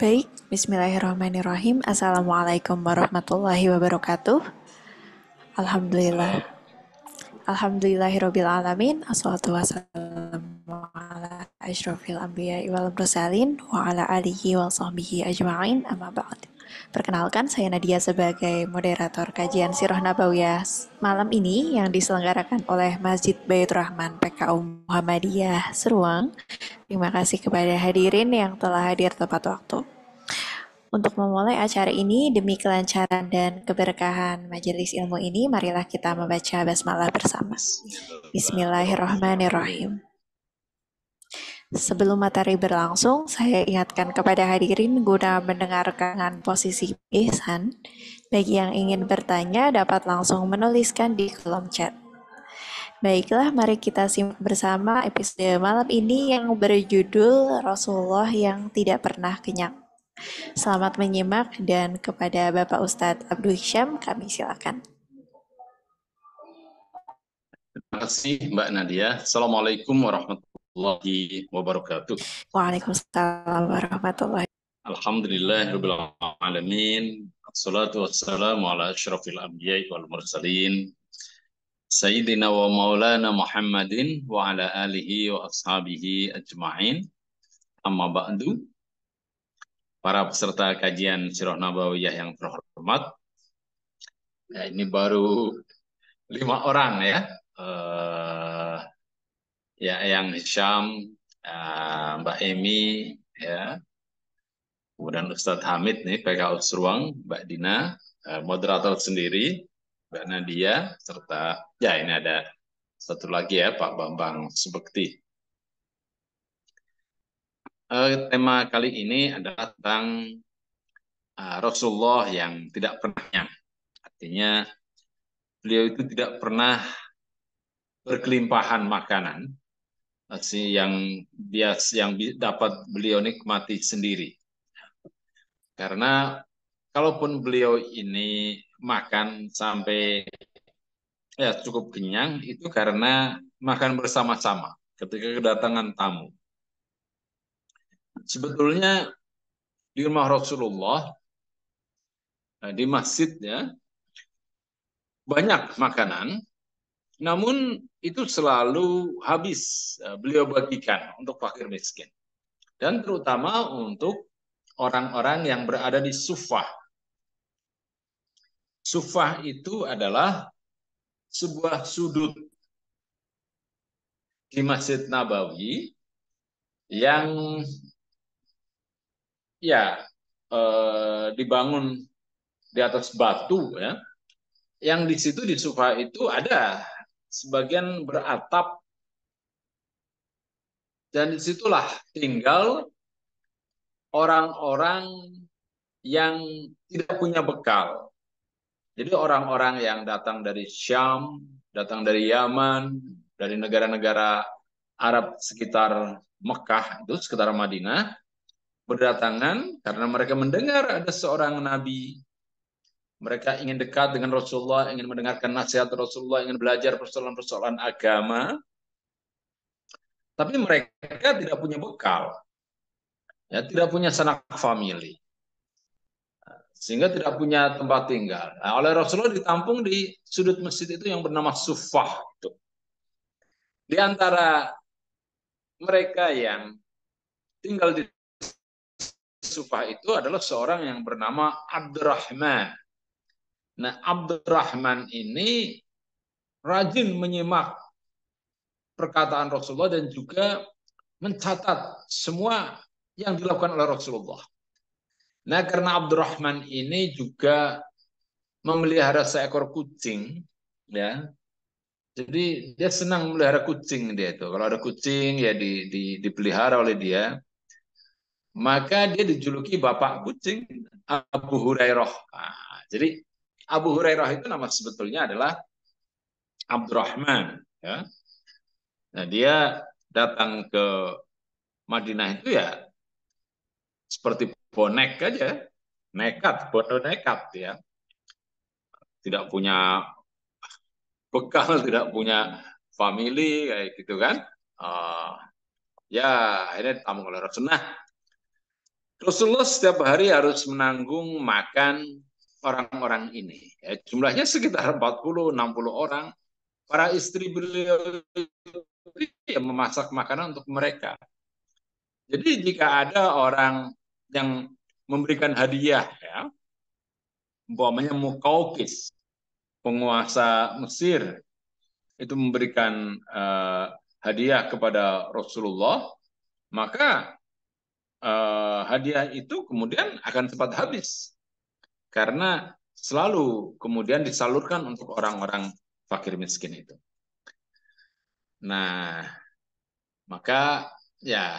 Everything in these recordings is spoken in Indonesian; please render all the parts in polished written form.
Baik, bismillahirrahmanirrahim. Assalamualaikum warahmatullahi wabarakatuh. Alhamdulillah. Salam. Alhamdulillahirabbil alamin. Assalatu wassalamu ala asyrofil anbiya wal mursalin wa ala alihi wa sahbihi ajma'in amma ba'd. Perkenalkan, saya Nadia sebagai moderator kajian Sirah Nabawiyah malam ini yang diselenggarakan oleh Masjid Baitur Rahman PKU Muhammadiyah Seruang. Terima kasih kepada hadirin yang telah hadir tepat waktu. Untuk memulai acara ini, demi kelancaran dan keberkahan majelis ilmu ini, marilah kita membaca basmalah bersama. Bismillahirrahmanirrahim. Bismillahirrahmanirrahim. Sebelum materi berlangsung, saya ingatkan kepada hadirin guna mendengarkan posisi ihsan. Bagi yang ingin bertanya, dapat langsung menuliskan di kolom chat. Baiklah, mari kita simak bersama episode malam ini yang berjudul Rasulullah yang tidak pernah kenyang. Selamat menyimak, dan kepada Bapak Ustadz Abdul Hisham kami silakan. Terima kasih Mbak Nadia. Assalamualaikum warahmatullahi wabarakatuh. Waalaikumsalam warahmatullahi wabarakatuh. Alhamdulillahirabbil alamin. Assalatu wassalamu ala asyrafil anbiya'i wal mursalin. Sayyidina wa maulana Muhammadin wa ala alihi wa ashabihi ajma'in. Amma ba'du. Para peserta kajian Sirah Nabawiyah yang terhormat. Ya, ini baru 5 orang ya. Yang Hisham, Mbak Emi, ya, kemudian Ustadz Hamid nih PKU Seruang, Mbak Dina, moderator sendiri, Mbak Nadia, serta ya ini ada satu lagi ya Pak Bambang Subekti. Tema kali ini adalah tentang Rasulullah yang tidak pernah kenyang. Artinya beliau itu tidak pernah berkelimpahan makanan yang dapat beliau nikmati sendiri. Karena kalaupun beliau ini makan sampai ya cukup kenyang, itu karena makan bersama-sama ketika kedatangan tamu. Sebetulnya di rumah Rasulullah, di masjid ya, banyak makanan, namun itu selalu habis beliau bagikan untuk fakir miskin. Dan terutama untuk orang-orang yang berada di sufah. Sufah itu adalah sebuah sudut di Masjid Nabawi yang ya dibangun di atas batu ya. Yang di situ di sufah itu ada sebagian beratap dan disitulah tinggal orang-orang yang tidak punya bekal. Jadi orang-orang yang datang dari Syam, datang dari Yaman, dari negara-negara Arab sekitar Mekah, itu sekitar Madinah, berdatangan karena mereka mendengar ada seorang nabi. Mereka ingin dekat dengan Rasulullah, ingin mendengarkan nasihat Rasulullah, ingin belajar persoalan-persoalan agama. Tapi mereka tidak punya bekal, ya, tidak punya sanak famili, sehingga tidak punya tempat tinggal. Nah, oleh Rasulullah ditampung di sudut masjid itu yang bernama Sufah. Di antara mereka yang tinggal di Sufah itu adalah seorang yang bernama Abdurrahman. Nah, Abdurrahman ini rajin menyimak perkataan Rasulullah dan juga mencatat semua yang dilakukan oleh Rasulullah. Nah, karena Abdurrahman ini juga memelihara seekor kucing, ya. Jadi dia senang memelihara kucing dia itu. Kalau ada kucing ya dipelihara oleh dia, maka dia dijuluki bapak kucing Abu Hurairah. Nah, jadi Abu Hurairah itu nama sebetulnya adalah Abdurrahman, ya. Nah, dia datang ke Madinah itu ya seperti bonek aja, nekat, bodoh nekat ya. Tidak punya bekal, tidak punya family kayak gitu kan. Ya akhirnya ditamu oleh Rasul. Nah, Rasulullah setiap hari harus menanggung makan orang-orang ini. Ya, jumlahnya sekitar 40-60 orang. Para istri beliau yang memasak makanan untuk mereka. Jadi jika ada orang yang memberikan hadiah, ya, umpamanya Mukaukis, penguasa Mesir, itu memberikan hadiah kepada Rasulullah, maka hadiah itu kemudian akan cepat habis karena selalu kemudian disalurkan untuk orang-orang fakir miskin itu. Nah, maka ya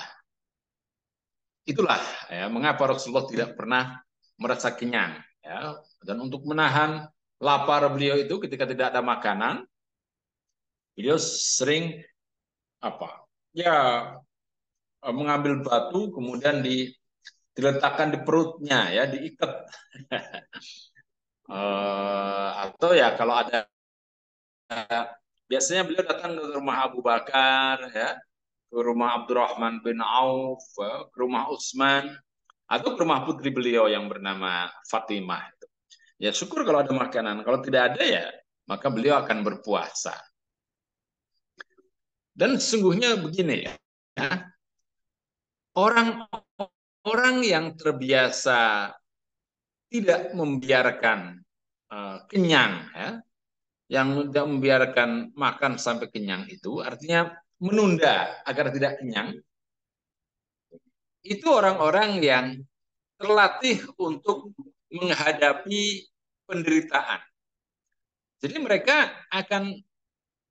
itulah ya mengapa Rasulullah tidak pernah merasa kenyang ya, dan untuk menahan lapar beliau itu ketika tidak ada makanan, beliau sering apa? Ya mengambil batu kemudian diletakkan di perutnya ya, diikat. Atau ya kalau ada, biasanya beliau datang ke rumah Abu Bakar ya, ke rumah Abdurrahman bin Auf, ke rumah Utsman, atau ke rumah putri beliau yang bernama Fatimah. Ya syukur kalau ada makanan, kalau tidak ada ya maka beliau akan berpuasa. Dan sesungguhnya begini ya, orang-orang yang terbiasa tidak membiarkan kenyang, ya, yang tidak membiarkan makan sampai kenyang itu artinya menunda agar tidak kenyang. Itu orang-orang yang terlatih untuk menghadapi penderitaan. Jadi mereka akan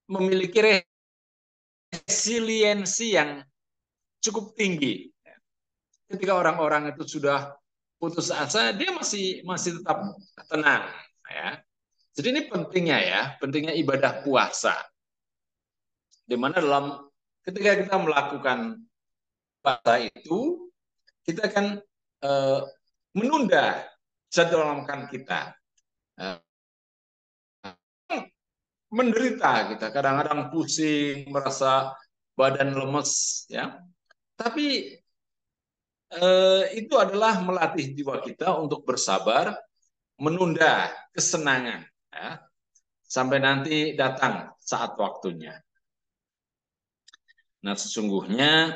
memiliki resiliensi yang cukup tinggi. Ketika orang-orang itu sudah putus asa, dia masih tetap tenang. Ya. Jadi ini pentingnya ya, pentingnya ibadah puasa. Di mana ketika kita melakukan puasa itu, kita akan menunda jadwal makan kita. Menderita kita, kadang-kadang pusing, merasa badan lemes, ya. Tapi itu adalah melatih jiwa kita untuk bersabar, menunda kesenangan, ya, sampai nanti datang saat waktunya. Nah, sesungguhnya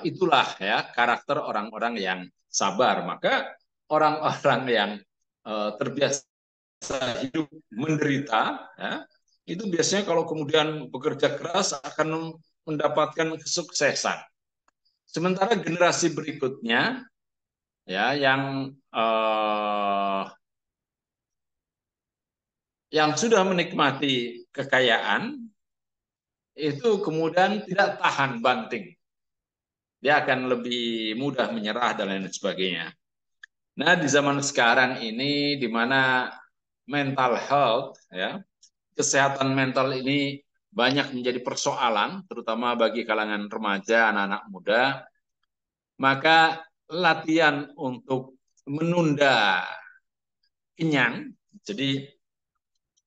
itulah ya karakter orang-orang yang sabar. Maka orang-orang yang terbiasa hidup menderita, ya, itu biasanya kalau kemudian bekerja keras akan mendapatkan kesuksesan. Sementara generasi berikutnya, ya, yang sudah menikmati kekayaan itu kemudian tidak tahan banting, dia akan lebih mudah menyerah dan lain sebagainya. Nah, di zaman sekarang ini di mana mental health, ya, kesehatan mental ini banyak menjadi persoalan, terutama bagi kalangan remaja, anak-anak muda, maka latihan untuk menunda kenyang, jadi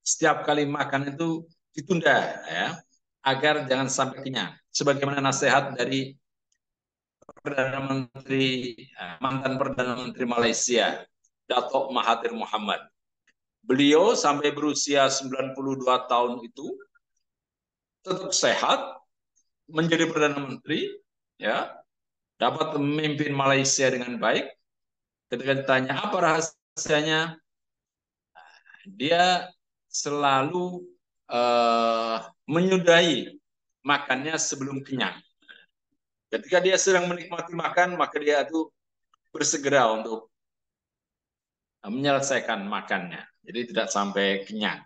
setiap kali makan itu ditunda ya, agar jangan sampai kenyang. Sebagaimana nasihat dari Perdana Menteri, mantan Perdana Menteri Malaysia, Datuk Mahathir Mohamad. Beliau sampai berusia 92 tahun itu tetap sehat, menjadi Perdana Menteri, ya, dapat memimpin Malaysia dengan baik. Ketika ditanya apa rahasianya, dia selalu menyudahi makannya sebelum kenyang. Ketika dia sedang menikmati makan, maka dia itu bersegera untuk menyelesaikan makannya. Jadi tidak sampai kenyang.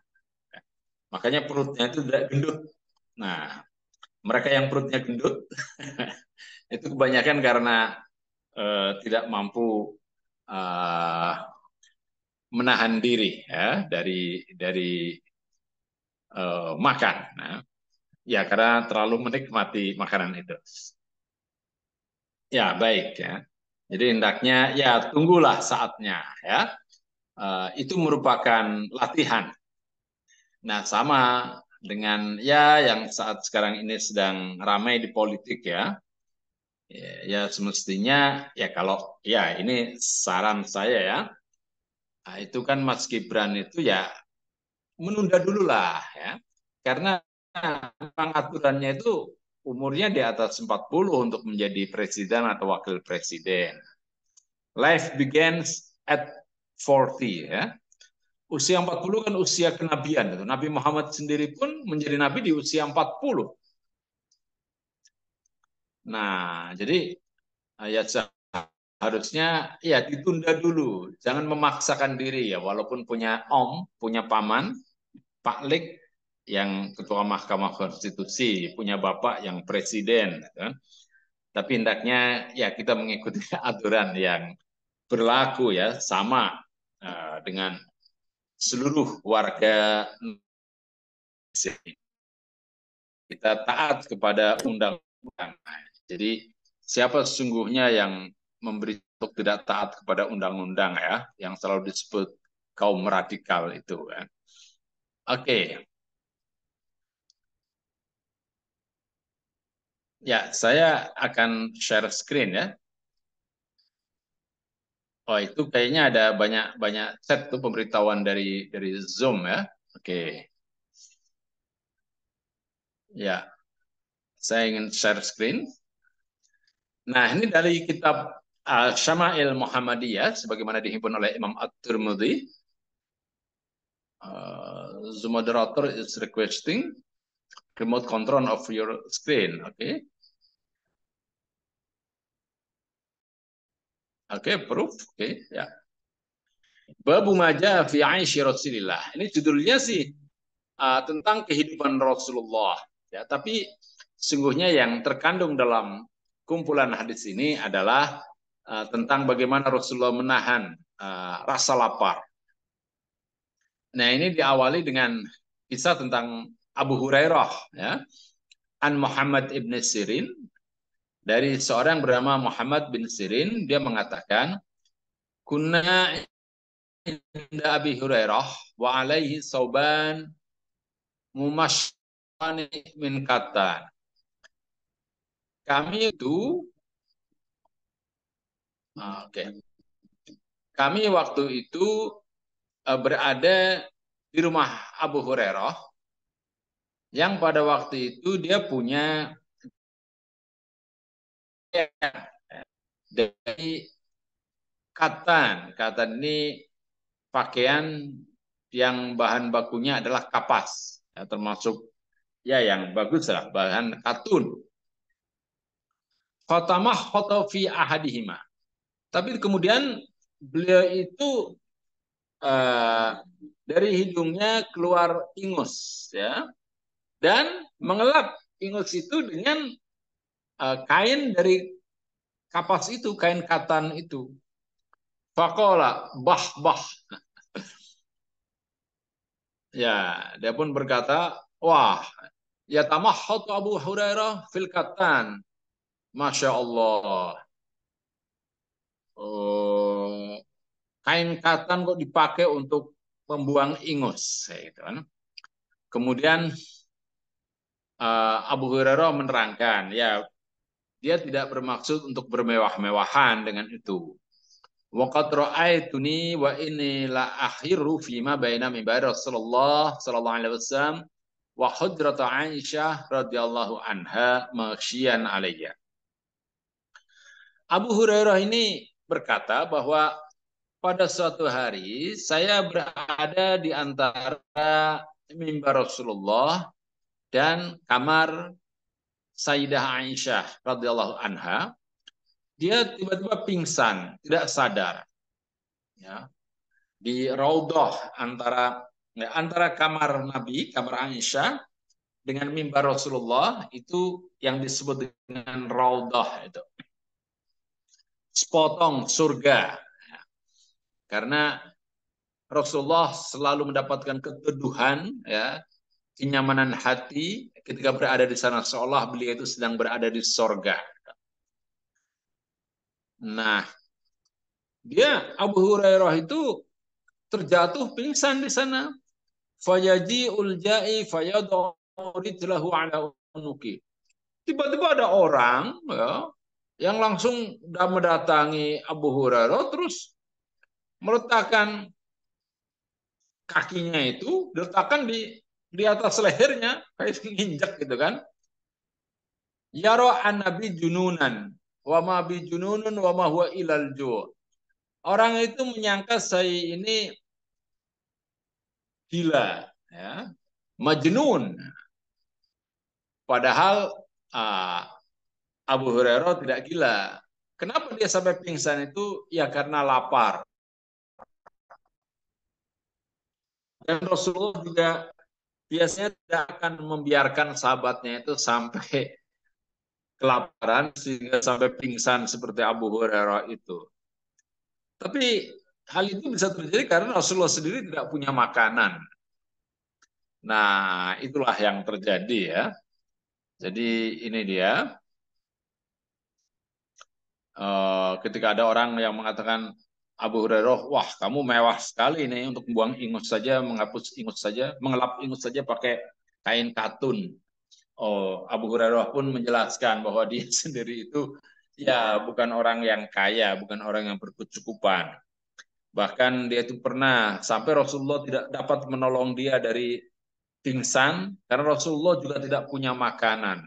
Makanya perutnya itu tidak gendut. Nah, mereka yang perutnya gendut itu kebanyakan karena tidak mampu menahan diri ya dari makan. Nah, ya karena terlalu menikmati makanan itu. Ya baik ya. Jadi hendaknya ya tunggulah saatnya ya. Itu merupakan latihan. Nah sama dengan ya yang saat sekarang ini sedang ramai di politik ya. Ya semestinya ya kalau ya ini saran saya ya. Nah, itu kan Mas Gibran itu ya menunda dulu lah ya. Karena memang aturannya itu umurnya di atas 40 untuk menjadi presiden atau wakil presiden. Life begins at 40 ya. Usia 40 kan usia kenabian. Nabi Muhammad sendiri pun menjadi nabi di usia 40. Nah, jadi ya harusnya ya ditunda dulu. Jangan memaksakan diri ya, walaupun punya om, punya paman, Pak Lik yang ketua Mahkamah Konstitusi, punya bapak yang presiden, kan? Tapi hendaknya ya kita mengikuti aturan yang berlaku ya, sama dengan seluruh warga Indonesia. Kita taat kepada undang-undang. Jadi siapa sesungguhnya yang memberi untuk tidak taat kepada undang-undang ya, yang selalu disebut kaum radikal itu kan. Oke, ya saya akan share screen ya. Oh itu kayaknya ada banyak banyak chat tuh pemberitahuan dari Zoom ya. Oke, ya saya ingin share screen. Nah ini dari kitab Syama'il Muhammadiyah sebagaimana dihimpun oleh Imam At-Tirmidzi. The moderator is requesting remote control of your screen. Okay. Okay, proof. Okay, ya. Babu maja fi aishi Rasulillah. Ini judulnya sih tentang kehidupan Rasulullah. Ya, tapi sungguhnya yang terkandung dalam kumpulan hadis ini adalah tentang bagaimana Rasulullah menahan rasa lapar. Nah, ini diawali dengan kisah tentang Abu Hurairah ya. An Muhammad ibn Sirin, dari seorang bernama Muhammad bin Sirin, dia mengatakan, kunna inda Abi Hurairah wa alaihi sauban mumashani min kata. Kami itu, oke, kami waktu itu berada di rumah Abu Hurairah, yang pada waktu itu dia punya dari katan. Katan ini pakaian yang bahan bakunya adalah kapas, ya, termasuk ya yang bagus lah, bahan katun. Khotamah khotofi ahadihima. Tapi kemudian beliau itu dari hidungnya keluar ingus, ya, dan mengelap ingus itu dengan kain dari kapas itu, kain katan itu. Fakola bah bah. Ya, dia pun berkata, wah, ya tamahhatu Abu Hurairah fil katan. Masya Allah. Oh, kain katan kok dipakai untuk membuang ingus, gitu kan. Kemudian Abu Hurairah menerangkan, ya dia tidak bermaksud untuk bermewah-mewahan dengan itu. Waqad ra'aituni wa inni la akhiru fi ma baina mimbar Rasulullah sallallahu alaihi wasallam wa hujrat Aisyah radhiyallahu anha maghsyian alayya. Abu Hurairah ini berkata bahwa pada suatu hari saya berada di antara mimbar Rasulullah dan kamar Sayyidah Aisyah radhiyallahu anha. Dia tiba-tiba pingsan, tidak sadar. Ya, di raudhah antara kamar Nabi, kamar Aisyah dengan mimbar Rasulullah itu yang disebut dengan raudhah itu. Sepotong surga. Karena Rasulullah selalu mendapatkan keteduhan, ya, kenyamanan hati ketika berada di sana, seolah beliau itu sedang berada di sorga. Nah, dia Abu Hurairah itu terjatuh pingsan di sana. Fayaji uljai fayadhu rijlahu ala unuki. Tiba-tiba ada orang, ya, yang langsung mendatangi Abu Hurairah terus meletakkan kakinya itu diletakkan di atas lehernya kayak nginjak gitu kan. Yaro an-nabi jununan wa ma bi jununun wa ma huwa ilal ju'. Orang itu menyangka saya ini gila, ya, majnun. Padahal Abu Hurairah tidak gila. Kenapa dia sampai pingsan itu? Ya karena lapar. Dan Rasulullah juga biasanya tidak akan membiarkan sahabatnya itu sampai kelaparan sehingga sampai pingsan seperti Abu Hurairah itu. Tapi hal itu bisa terjadi karena Rasulullah sendiri tidak punya makanan. Nah, itulah yang terjadi ya. Jadi ini dia, ketika ada orang yang mengatakan Abu Hurairah, wah kamu mewah sekali nih untuk buang ingus saja, menghapus ingus saja, mengelap ingus saja pakai kain katun. Oh, Abu Hurairah pun menjelaskan bahwa dia sendiri itu ya bukan orang yang kaya, bukan orang yang berkecukupan. Bahkan dia itu pernah sampai Rasulullah tidak dapat menolong dia dari pingsan karena Rasulullah juga tidak punya makanan.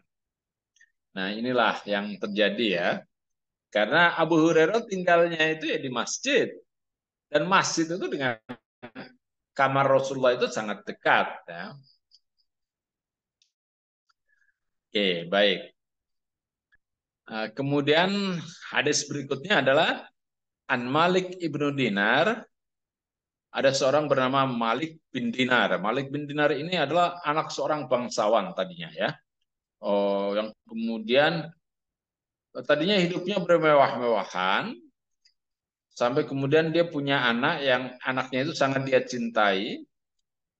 Nah, inilah yang terjadi ya. Karena Abu Hurairah tinggalnya itu ya di masjid. Dan masjid itu dengan kamar Rasulullah itu sangat dekat. Ya. Oke, baik. Kemudian hadis berikutnya adalah An Malik ibnu Dinar. Ada seorang bernama Malik bin Dinar. Malik bin Dinar ini adalah anak seorang bangsawan tadinya ya. Oh, yang kemudian tadinya hidupnya bermewah-mewahan, sampai kemudian dia punya anak yang anaknya itu sangat dia cintai,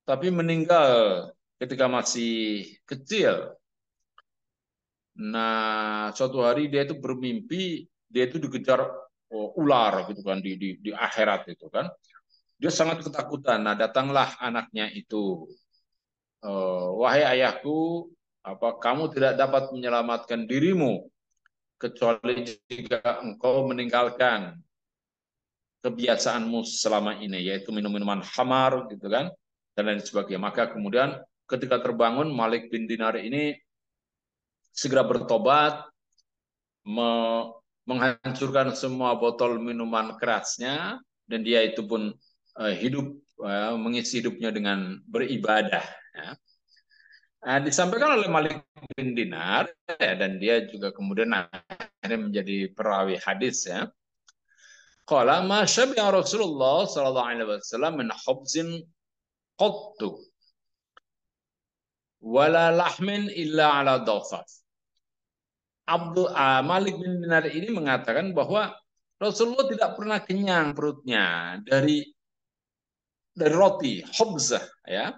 tapi meninggal ketika masih kecil. Nah, suatu hari dia itu bermimpi, dia itu dikejar ular gitu kan di akhirat itu kan. Dia sangat ketakutan. Nah, datanglah anaknya itu. Wahai ayahku, apa kamu tidak dapat menyelamatkan dirimu kecuali jika engkau meninggalkan kebiasaanmu selama ini, yaitu minum minuman khamar gitu kan dan lain sebagainya. Maka kemudian ketika terbangun Malik bin Dinar ini segera bertobat, menghancurkan semua botol minuman kerasnya, dan dia itu pun hidup mengisi hidupnya dengan beribadah. Ya. Nah, disampaikan oleh Malik bin Dinar ya, dan dia juga kemudian akhirnya menjadi perawi hadis ya. Qala ma syabi'a Rasulullah sallallahu alaihi wasallam min khubzin qattu wala lahmin illa ala dhafaf. Malik bin Dinar ini mengatakan bahwa Rasulullah tidak pernah kenyang perutnya dari roti, khubzah ya.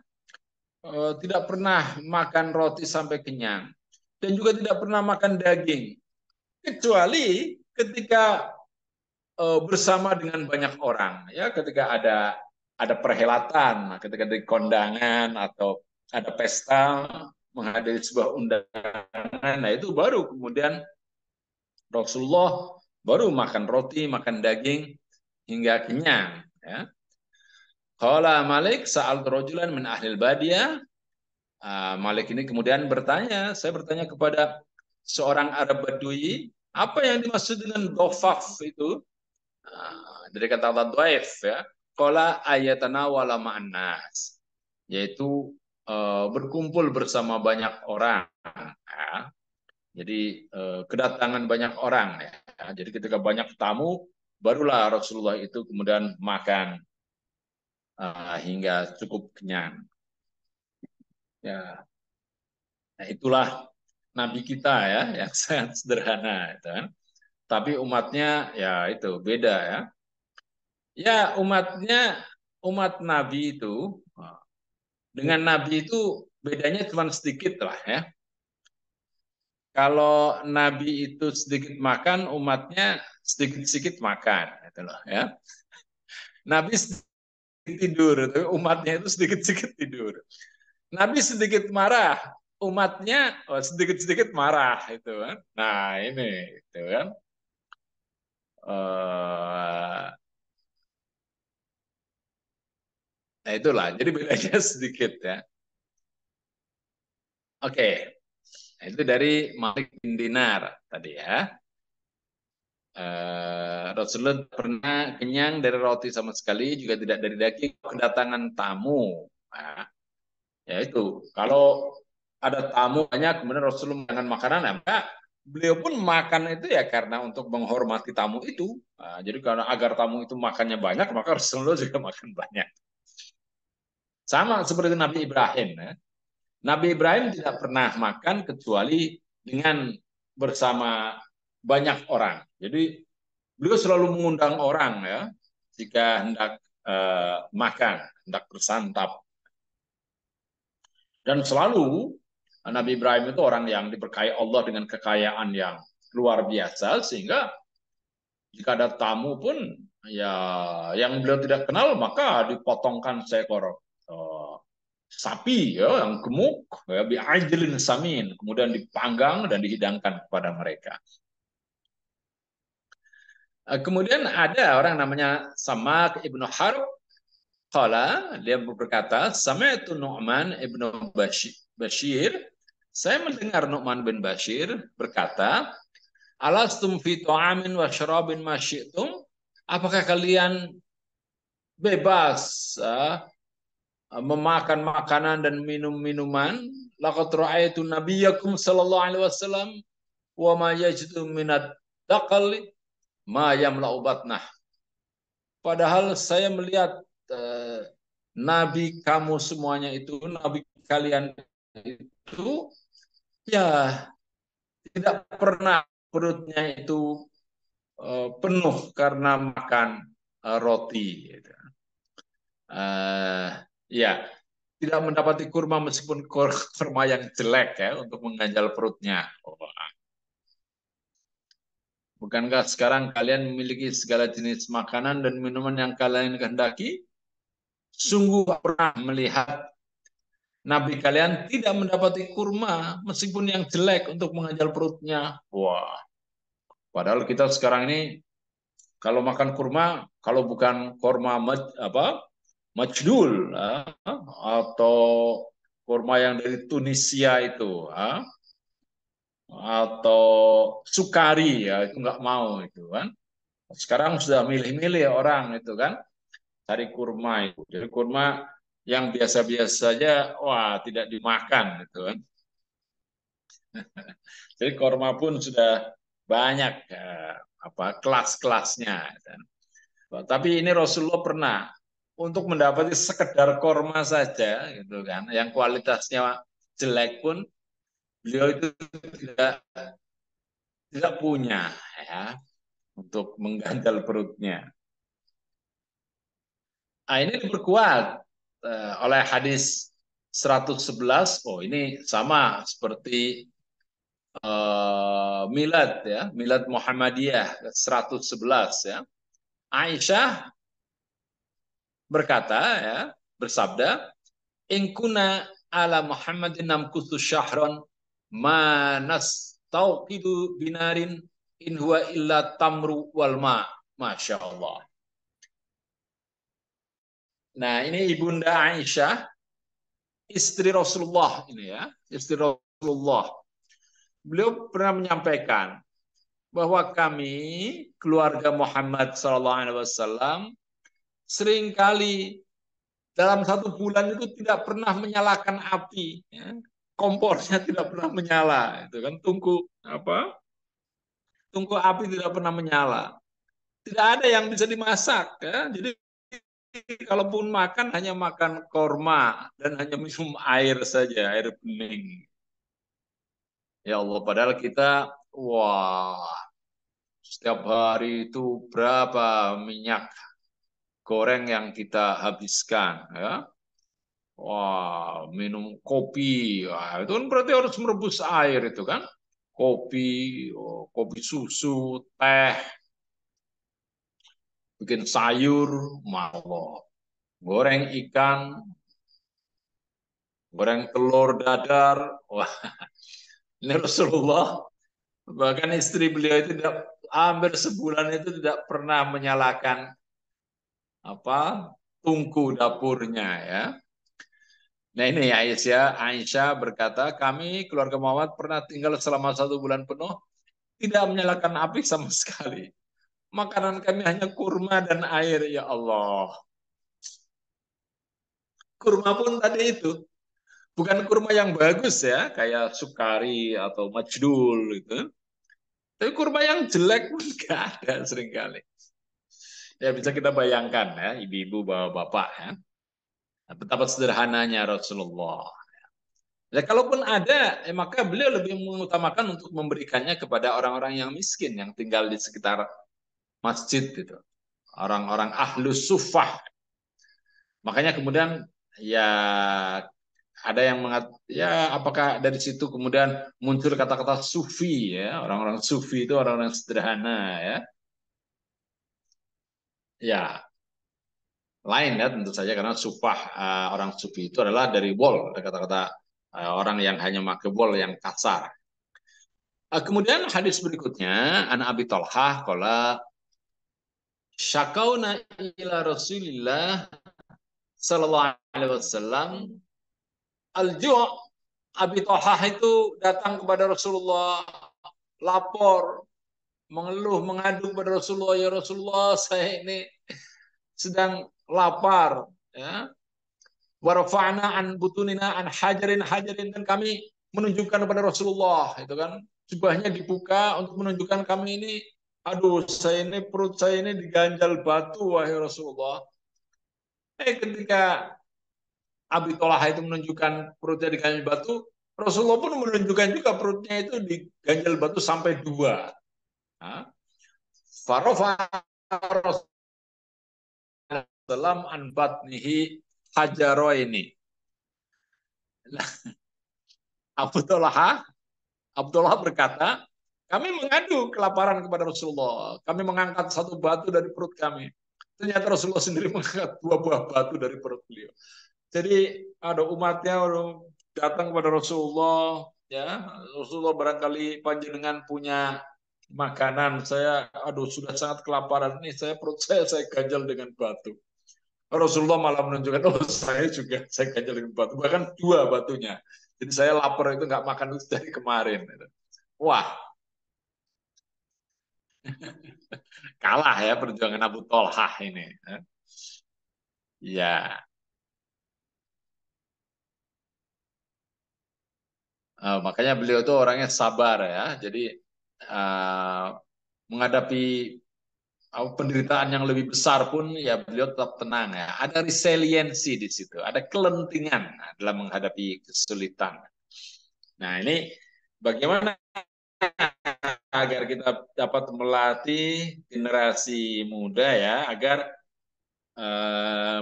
Tidak pernah makan roti sampai kenyang dan juga tidak pernah makan daging kecuali ketika bersama dengan banyak orang ya, ketika ada perhelatan, ketika di kondangan atau ada pesta menghadiri sebuah undangan, nah itu baru kemudian Rasulullah baru makan roti, makan daging hingga kenyang ya. Qala Malik sa'al rajulan min ahlil badiyah. Malik ini kemudian bertanya, saya bertanya kepada seorang Arab Badui, apa yang dimaksud dengan dhofaf itu? Dari kata dhaif ya. Qala ayatana wala ma'annas, yaitu berkumpul bersama banyak orang. Ya. Jadi kedatangan banyak orang ya. Jadi ketika banyak tamu barulah Rasulullah itu kemudian makan hingga cukup kenyang. Ya, nah itulah Nabi kita ya yang sangat sederhana, itu kan. Tapi umatnya ya itu beda ya. Ya umat Nabi itu dengan Nabi itu bedanya cuma sedikit lah ya. Kalau Nabi itu sedikit makan, umatnya sedikit-sedikit makan, gitu loh ya. Nabi sedikit tidur, tapi umatnya itu sedikit-sedikit tidur. Nabi sedikit marah, umatnya sedikit-sedikit marah itu kan. Nah ini itu kan. Nah itulah. Jadi bedanya sedikit ya. Oke, nah, itu dari Malik bin Dinar tadi ya. Rasulullah pernah kenyang dari roti sama sekali, juga tidak dari daging. Kedatangan tamu, nah, ya itu. Kalau ada tamu banyak, kemudian Rasulullah makan makanan, maka beliau pun makan itu ya karena untuk menghormati tamu itu. Nah, jadi karena agar tamu itu makannya banyak, maka Rasulullah juga makan banyak. Sama seperti Nabi Ibrahim. Ya. Nabi Ibrahim tidak pernah makan kecuali dengan bersama banyak orang. Jadi beliau selalu mengundang orang ya jika hendak makan, hendak bersantap. Dan selalu Nabi Ibrahim itu orang yang diberkahi Allah dengan kekayaan yang luar biasa sehingga jika ada tamu pun ya yang beliau tidak kenal maka dipotongkan seekor sapi ya yang gemuk ya bi'ajlin samin kemudian dipanggang dan dihidangkan kepada mereka. Kemudian ada orang namanya Samak ibnu Harb. Qala, dia berkata, sami'tu Nu'man ibnu Bashir, saya mendengar Nu'man bin Bashir berkata, alastum fi ta'amin wa syarabin ma syi'tum? Apakah kalian bebas memakan makanan dan minum minuman? Laqad ra'aitu nabiyyakum sallallahu alaihi wasallam wa ma yajidu minad daqal ma yamla'u batnah. Padahal saya melihat nabi kamu semuanya itu, nabi kalian itu, ya tidak pernah perutnya itu penuh karena makan roti. Gitu. Ya, tidak mendapati kurma meskipun kurma yang jelek ya untuk mengganjal perutnya. Bukankah sekarang kalian memiliki segala jenis makanan dan minuman yang kalian kehendaki? Sungguh pernah melihat Nabi kalian tidak mendapati kurma meskipun yang jelek untuk mengganjal perutnya. Wah, padahal kita sekarang ini kalau makan kurma, kalau bukan kurma majdul atau kurma yang dari Tunisia itu, atau sukari ya itu nggak mau itu kan. Sekarang sudah milih-milih orang itu kan cari kurma itu. Jadi kurma yang biasa-biasa saja, wah tidak dimakan itu kan. Jadi kurma pun sudah banyak kelas-kelasnya. Tapi ini Rasulullah pernah untuk mendapati sekedar kurma saja, gitu kan, yang kualitasnya jelek pun beliau itu tidak tidak punya ya untuk mengganjal perutnya. Nah, ini diperkuat oleh hadis 111. Oh, ini sama seperti milad ya, milad Muhammadiyah 111 ya. Aisyah berkata ya, bersabda, "In kuna ala Muhammadin namkusu syahron ma nastauqidu binarin in huwa illa tamru wal ma." Masya Allah. Nah, ini Ibunda Aisyah, istri Rasulullah ini ya, istri Rasulullah. Beliau pernah menyampaikan bahwa kami keluarga Muhammad SAW seringkali dalam satu bulan itu tidak pernah menyalakan api, ya. Kompornya tidak pernah menyala, itu kan tungku api tidak pernah menyala, tidak ada yang bisa dimasak, ya. Jadi kalaupun makan hanya makan korma dan hanya minum air saja, air bening. Ya Allah, padahal kita, wah, setiap hari itu berapa minyak goreng yang kita habiskan, ya. Wah, minum kopi, wah, itu kan berarti harus merebus air itu kan. Kopi, kopi susu, teh, bikin sayur, Allah. Goreng ikan, goreng telur dadar. Wah, ini Rasulullah, bahkan istri beliau itu tidak, hampir sebulan itu tidak pernah menyalakan tungku dapurnya ya. Nah ini Aisyah berkata, kami keluarga Muhammad pernah tinggal selama 1 bulan penuh tidak menyalakan api sama sekali. Makanan kami hanya kurma dan air, ya Allah. Kurma pun tadi itu bukan kurma yang bagus ya, kayak Sukari atau Majdul gitu. Tapi kurma yang jelek pun nggak ada seringkali. Ya bisa kita bayangkan ya, ibu-ibu, bapak-bapak ya. Betapa sederhananya Rasulullah. Ya, kalaupun ada, maka beliau lebih mengutamakan untuk memberikannya kepada orang-orang yang miskin yang tinggal di sekitar masjid gitu. Orang-orang ahlus sufah. Makanya kemudian ya ada yang ya apakah dari situ kemudian muncul kata-kata sufi ya, orang-orang sufi itu orang-orang sederhana ya. Ya, lain ya tentu saja karena sufah orang sufi itu adalah dari wol, kata-kata orang yang hanya pakai wol yang kasar. Kemudian hadis berikutnya, An Abi Thalhah qala syakauna ila Rasulillah sallallahu alaihi wasallam al-ju'. Abi Thalhah itu datang kepada Rasulullah, lapor, mengeluh, mengadu kepada Rasulullah, ya Rasulullah, saya ini sedang lapar, ya. Warfa'na an butunina an hajarin hajarin, dan kami menunjukkan kepada Rasulullah, itu kan, jubahnya dibuka untuk menunjukkan kami ini, aduh, saya ini perut saya ini diganjal batu, wahai Rasulullah. Ketika Abi Thalhah itu menunjukkan perutnya diganjal batu, Rasulullah pun menunjukkan juga perutnya itu diganjal batu sampai 2. Farofa dalam anbat nihi hajaro ini. Abdullah berkata, kami mengadu kelaparan kepada Rasulullah. Kami mengangkat 1 batu dari perut kami. Ternyata Rasulullah sendiri mengangkat 2 buah batu dari perut beliau. Jadi ada umatnya datang kepada Rasulullah, ya Rasulullah barangkali panjenengan punya makanan, saya aduh sudah sangat kelaparan nih, perut saya ganjal dengan batu. Rasulullah malah menunjukkan, oh saya ganjal dengan batu, bahkan 2 batunya. Jadi saya lapar itu nggak makan itu dari kemarin. Wah, kalah ya perjuangan Abu Thalhah ini. Ya, makanya beliau itu orangnya sabar ya. Jadi menghadapi penderitaan yang lebih besar pun ya beliau tetap tenang ya. Ada resiliensi di situ, ada kelentingan dalam menghadapi kesulitan. Nah ini bagaimana agar kita dapat melatih generasi muda ya agar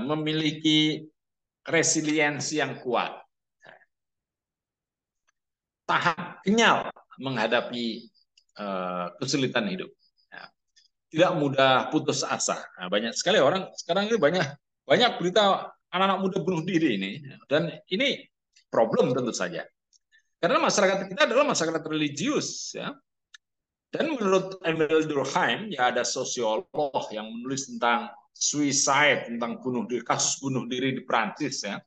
memiliki resiliensi yang kuat, tahan kenyal menghadapi kesulitan hidup. Tidak mudah putus asa. Nah, banyak sekali orang sekarang ini banyak berita anak-anak muda bunuh diri ini, dan ini problem tentu saja. Karena masyarakat kita adalah masyarakat religius ya. Dan menurut Emil Durkheim, ya ada sosiolog yang menulis tentang suicide, tentang kasus bunuh diri di Prancis ya.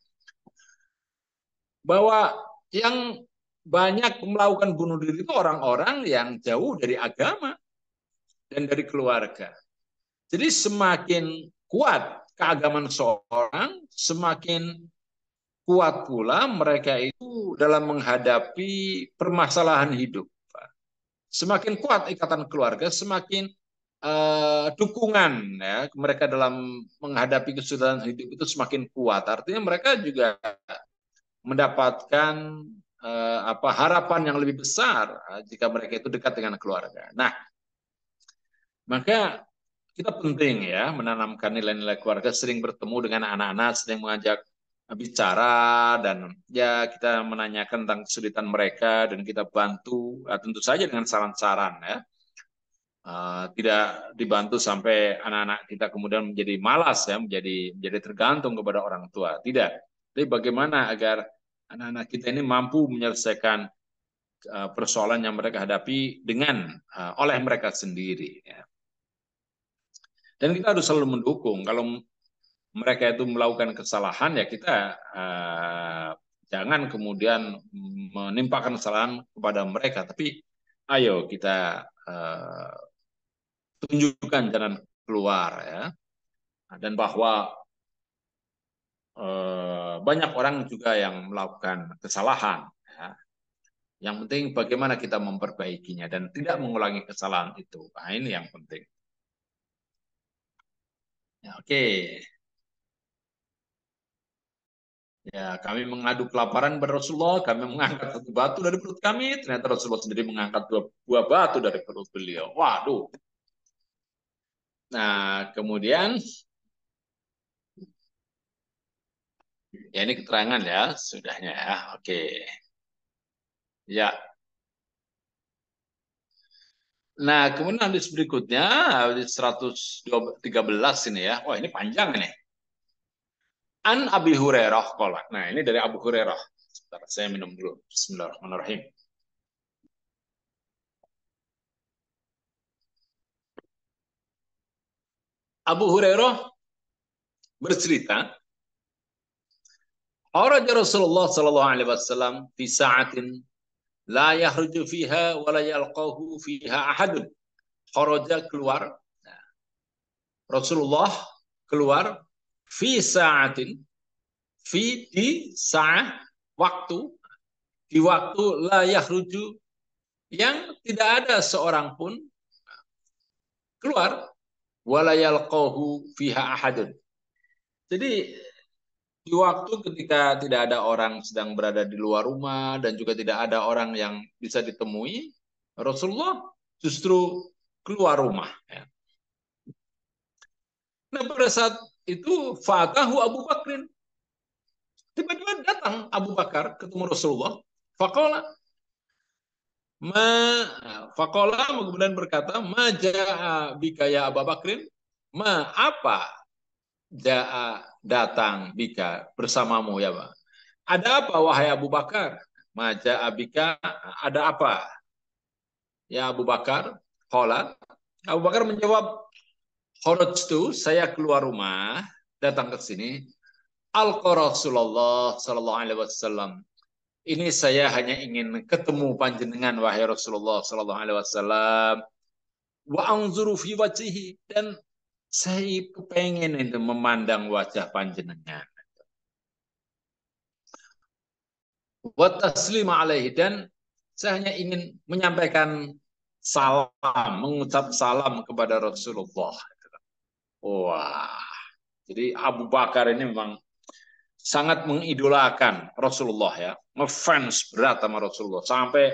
Bahwa yang banyak melakukan bunuh diri itu orang-orang yang jauh dari agama dan dari keluarga. Jadi semakin kuat keagamaan seorang, semakin kuat pula mereka itu dalam menghadapi permasalahan hidup. Semakin kuat ikatan keluarga, semakin dukungan ya mereka dalam menghadapi kesulitan hidup itu semakin kuat. Artinya mereka juga mendapatkan harapan yang lebih besar jika mereka itu dekat dengan keluarga. Nah, maka kita penting ya menanamkan nilai-nilai keluarga, sering bertemu dengan anak-anak, sering mengajak bicara, dan ya kita menanyakan tentang kesulitan mereka dan kita bantu tentu saja dengan saran-saran ya. Tidak dibantu sampai anak-anak kita kemudian menjadi malas ya, menjadi tergantung kepada orang tua. Tidak. Tapi bagaimana agar anak-anak kita ini mampu menyelesaikan persoalan yang mereka hadapi dengan oleh mereka sendiri. Ya. Dan kita harus selalu mendukung. Kalau mereka itu melakukan kesalahan, ya kita jangan kemudian menimpakan kesalahan kepada mereka. Tapi ayo kita tunjukkan jalan keluar, ya. Dan bahwa banyak orang juga yang melakukan kesalahan. Ya. Yang penting bagaimana kita memperbaikinya dan tidak mengulangi kesalahan itu. Nah, ini yang penting. Ya, oke. Ya, kami mengadu kelaparan kepada Rasulullah, kami mengangkat satu batu dari perut kami, ternyata Rasulullah sendiri mengangkat dua buah batu dari perut beliau. Waduh. Nah, kemudian, ya ini keterangan ya, sudahnya ya, oke. Ya, nah kemudian hadis berikutnya, hadis 113 ini ya, wah ini panjang ini. An Abi Hurairah qala. Nah, ini dari Abu Hurairah. Sebentar, saya minum dulu. Bismillahirrahmanirrahim. Abu Hurairah bercerita, kharaja Rasulullah sallallahu alaihi wasallam fi sa'atin la yahruju fiha wa la yalqahu fiha ahadun. Kharaja keluar. Rasulullah keluar fi sa'atin, fi di sa'ah waktu, di waktu la yahruju yang tidak ada seorang pun keluar, wala yalqahu fiha ahadun. Jadi di waktu ketika tidak ada orang sedang berada di luar rumah dan juga tidak ada orang yang bisa ditemui, Rasulullah justru keluar rumah. Ya. Nah pada saat itu fatahu Abu Bakrin. Tiba-tiba datang Abu Bakar ketemu Rasulullah. Faqala ma faqala kemudian berkata, ma jaa bika ya Abu Bakrin? Ma apa jaa datang bika bersamamu ya Pak? Ada apa wahai Abu Bakar? Ma jaa bika, ada apa? Ya Abu Bakar, qala Abu Bakar menjawab, kharajtu, saya keluar rumah, datang ke sini. Alqa Rasulullah sallallahu alaihi wasallam. Ini saya hanya ingin ketemu panjenengan wahai Rasulullah sallallahu alaihi wasallam. Wa anzuru fi wajhihi, dan saya kepengen itu memandang wajah panjenengan. Wa taslima alaihi, dan saya hanya ingin menyampaikan salam, mengucap salam kepada Rasulullah. Wah, jadi Abu Bakar ini memang sangat mengidolakan Rasulullah ya, ngefans berat sama Rasulullah sampai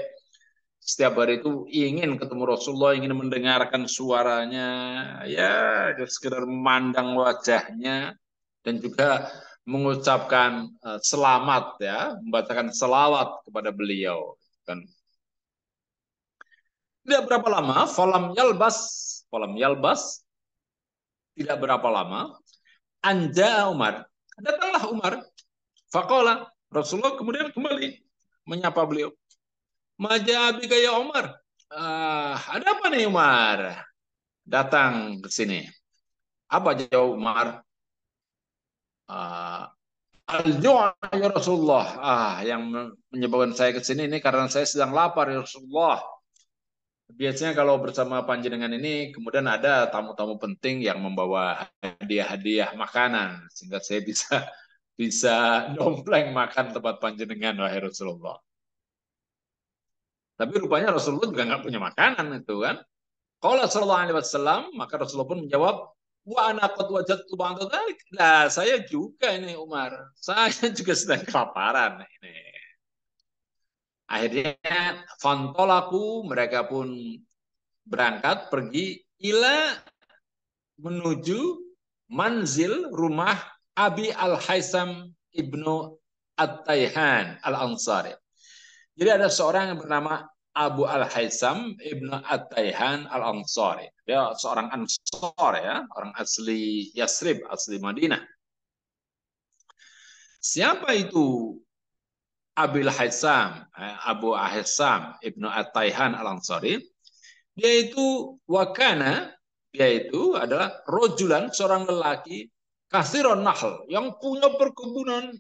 setiap hari itu ingin ketemu Rasulullah, ingin mendengarkan suaranya, ya sekedar memandang wajahnya dan juga mengucapkan selamat ya, membacakan selawat kepada beliau. Kan tidak berapa lama, falam yalbas, tidak berapa lama, anja Umar, datanglah Umar. Faqala, Rasulullah kemudian kembali menyapa beliau. Maja abika ya Umar. Ada apa nih Umar? Datang ke sini. Apa jawab Umar? Al-ju'a ya Rasulullah. Yang menyebabkan saya ke sini ini karena saya sedang lapar ya Rasulullah. Biasanya kalau bersama panjenengan ini kemudian ada tamu-tamu penting yang membawa hadiah-hadiah makanan sehingga saya bisa dompleng makan tempat panjenengan wahai Rasulullah. Tapi rupanya Rasulullah juga nggak punya makanan itu kan. Qala sallallahu alaihi wasallam, maka Rasulullah pun menjawab, wa ana qad wajadtu ba'da dzalik. Nah, saya juga ini Umar. Saya juga sedang kelaparan ini. Akhirnya fantolaku, mereka pun berangkat pergi ila menuju manzil rumah Abi Al-Haisam ibnu At-Taihan Al-Ansari. Jadi ada seorang yang bernama Abu Al-Haisam ibnu At-Taihan Al-Ansari. Dia seorang Ansar ya, orang asli Yasrib, asli Madinah. Siapa itu Abil Haisam, Abu Haisam Ibnu At-Taihan Al-Ansari, dia itu wakana, dia itu adalah rojulan, seorang lelaki, kasiron nahl, yang punya perkebunan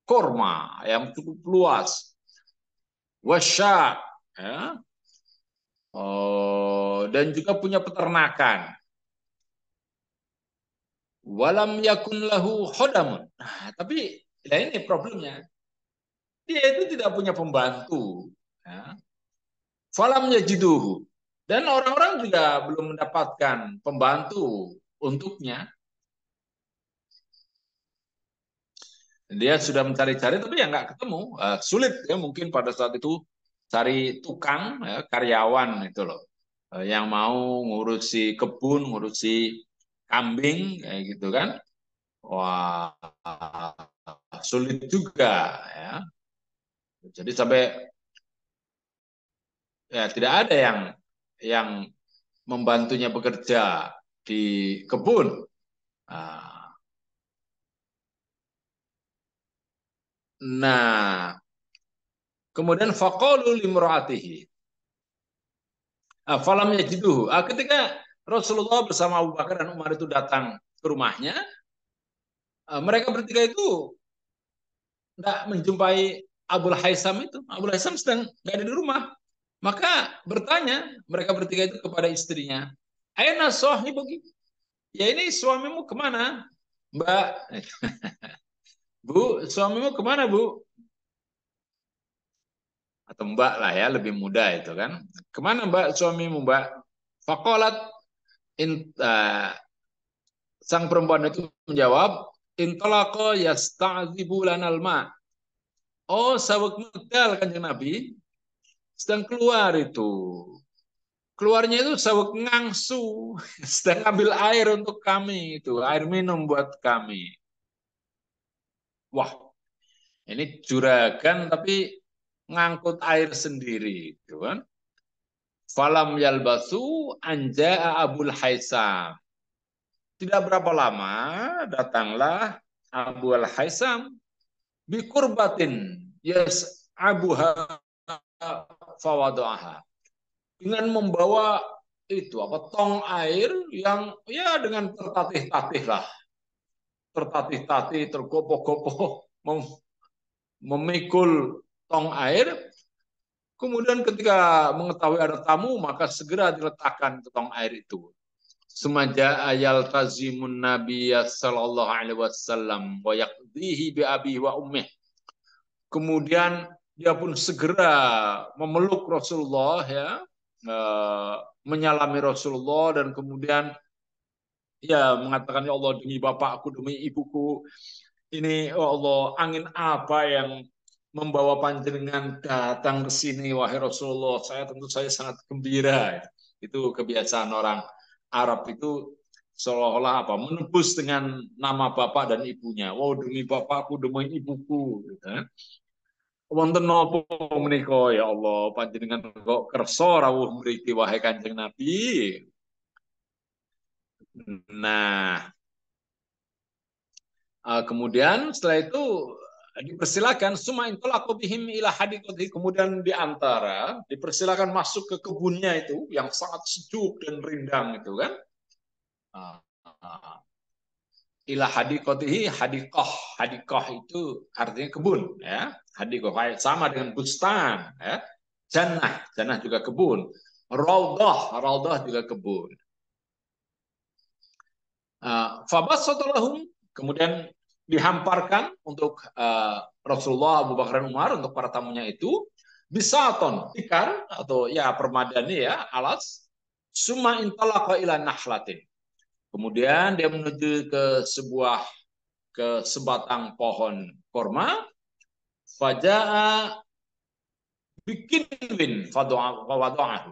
korma yang cukup luas, wasya, ya, dan juga punya peternakan. Walam yakun lahu khodamun. Nah, tapi ya ini problemnya. Dia itu tidak punya pembantu. Ya. Falam yajiduhu. Dan orang-orang juga belum mendapatkan pembantu untuknya. Dia sudah mencari-cari tapi ya nggak ketemu. Sulit ya mungkin pada saat itu cari tukang, ya, karyawan itu loh. Yang mau ngurusi kebun, ngurusi kambing kayak gitu kan. Wah, sulit juga ya. Jadi sampai ya tidak ada yang membantunya bekerja di kebun. Nah, kemudian faqalu limraatihi. Falam yajiduhu. Ketika Rasulullah bersama Abu Bakar dan Umar itu datang ke rumahnya, mereka bertiga itu tidak menjumpai Abul Haisam itu. Abul Haisam sedang nggak ada di rumah. Maka bertanya mereka bertiga itu kepada istrinya, Aina sahibuki? Ya ini suamimu kemana? Mbak, Bu, suamimu kemana, Bu? Atau Mbak lah ya, lebih muda itu kan. Kemana Mbak suamimu, Mbak? Fakolat, sang perempuan itu menjawab, intolako yasta'zibu lanal ma. Oh, sawek medal Kanjeng Nabi sedang keluar itu. Keluarnya itu sawek ngangsu, sedang ambil air untuk kami itu, air minum buat kami. Wah, ini juragan tapi ngangkut air sendiri itu kan. Falam yalbasu anja Abul Haisam. Tidak berapa lama datanglah Abu Al Haisam bikurbatin yes abuha fawadoaha, dengan membawa itu apa tong air yang ya dengan tertatih-tatih lah, tertatih-tatih, tergopoh-gopoh memikul tong air. Kemudian ketika mengetahui ada tamu, maka segera diletakkan ke tong air itu. Semaja ayal tazimun Nabi sallallahu alaihi wasallam wa yaqdihi bi abi wa ummih. Kemudian dia pun segera memeluk Rasulullah ya, menyalami Rasulullah dan kemudian ya mengatakan ya Allah demi bapakku demi ibuku ini ya Allah angin apa yang membawa panjenengan datang ke sini wahai Rasulullah, saya tentu saya sangat gembira. Itu kebiasaan orang Arab itu seolah-olah apa menebus dengan nama bapak dan ibunya. Wow demi bapakku demi ibuku gitu. Wonten napa menika ya Allah panjenengan kok kersa rawuh mriki wahai Kanjeng Nabi. Nah, kemudian setelah itu dipersilakan suma intolaqu bihim ila hadiqati, kemudian dipersilakan masuk ke kebunnya itu yang sangat sejuk dan rindang itu kan. Ila hadiqatihi, hadiqah. Hadiqah itu artinya kebun ya. Hadiqah sama dengan bustan ya. Jannah, jannah juga kebun. Raudhah, raudhah juga kebun. Fabassatulahum, kemudian dihamparkan untuk Rasulullah, Abu Bakar dan Umar untuk para tamunya itu bisaton, tikar atau ya permadani ya, alas. Summa intalaqa ila nahlatin. Kemudian dia menuju ke sebatang pohon korma. Faja'a bikin win fawadu'ahu.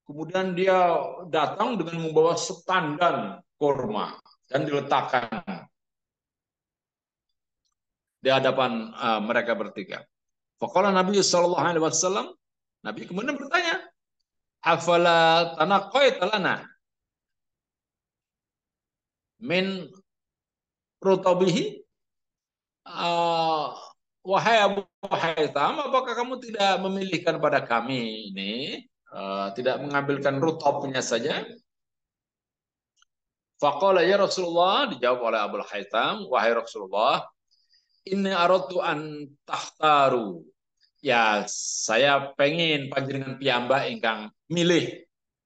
Kemudian dia datang dengan membawa setandan korma dan diletakkan di hadapan mereka bertiga. Faqala Nabi sallallahu alaihi wasallam, Nabi kemudian bertanya, "Afala tanaqaita lana min rutabihi?" wahai Abu Haytham, apakah kamu tidak memilihkan pada kami ini, tidak mengambilkan rutopnya saja? Faqala ya Rasulullah, dijawab oleh Abu Haytham, wahai Rasulullah, inni aradtu an tahtaru. Ya, saya pengen panjenengan piyambak ingkang milih,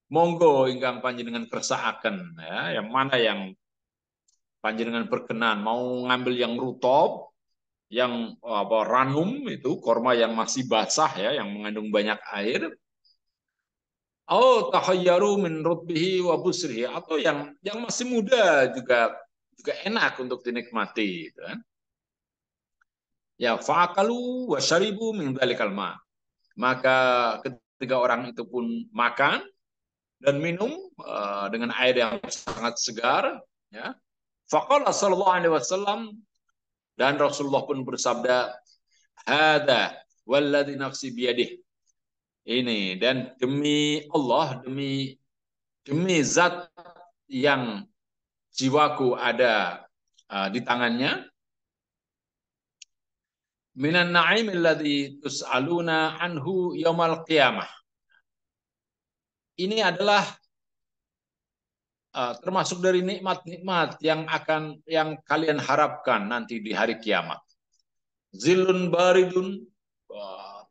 monggo ingkang panjenengan kersakaken, ya, yang mana yang panjenengan berkenan, mau ngambil yang rutop, yang apa ranum itu korma yang masih basah ya, yang mengandung banyak air, atau tahayyaru min rutbihi wa busrihi, atau yang masih muda juga juga enak untuk dinikmati gitu kan. Ya fa'akalu wa syaribu min dzalikal ma. Maka ketika orang itu pun makan dan minum dengan air yang sangat segar, ya. Faqala sallallahu alaihi wasallam, dan Rasulullah pun bersabda, hada walladzi nafsi biyadih. Ini, dan demi Allah, demi zat yang jiwaku ada di tangannya, minan na'im alladzi tus'aluna anhu yaumal qiyamah. Ini adalah termasuk dari nikmat-nikmat yang kalian harapkan nanti di hari kiamat. Zilun baridun,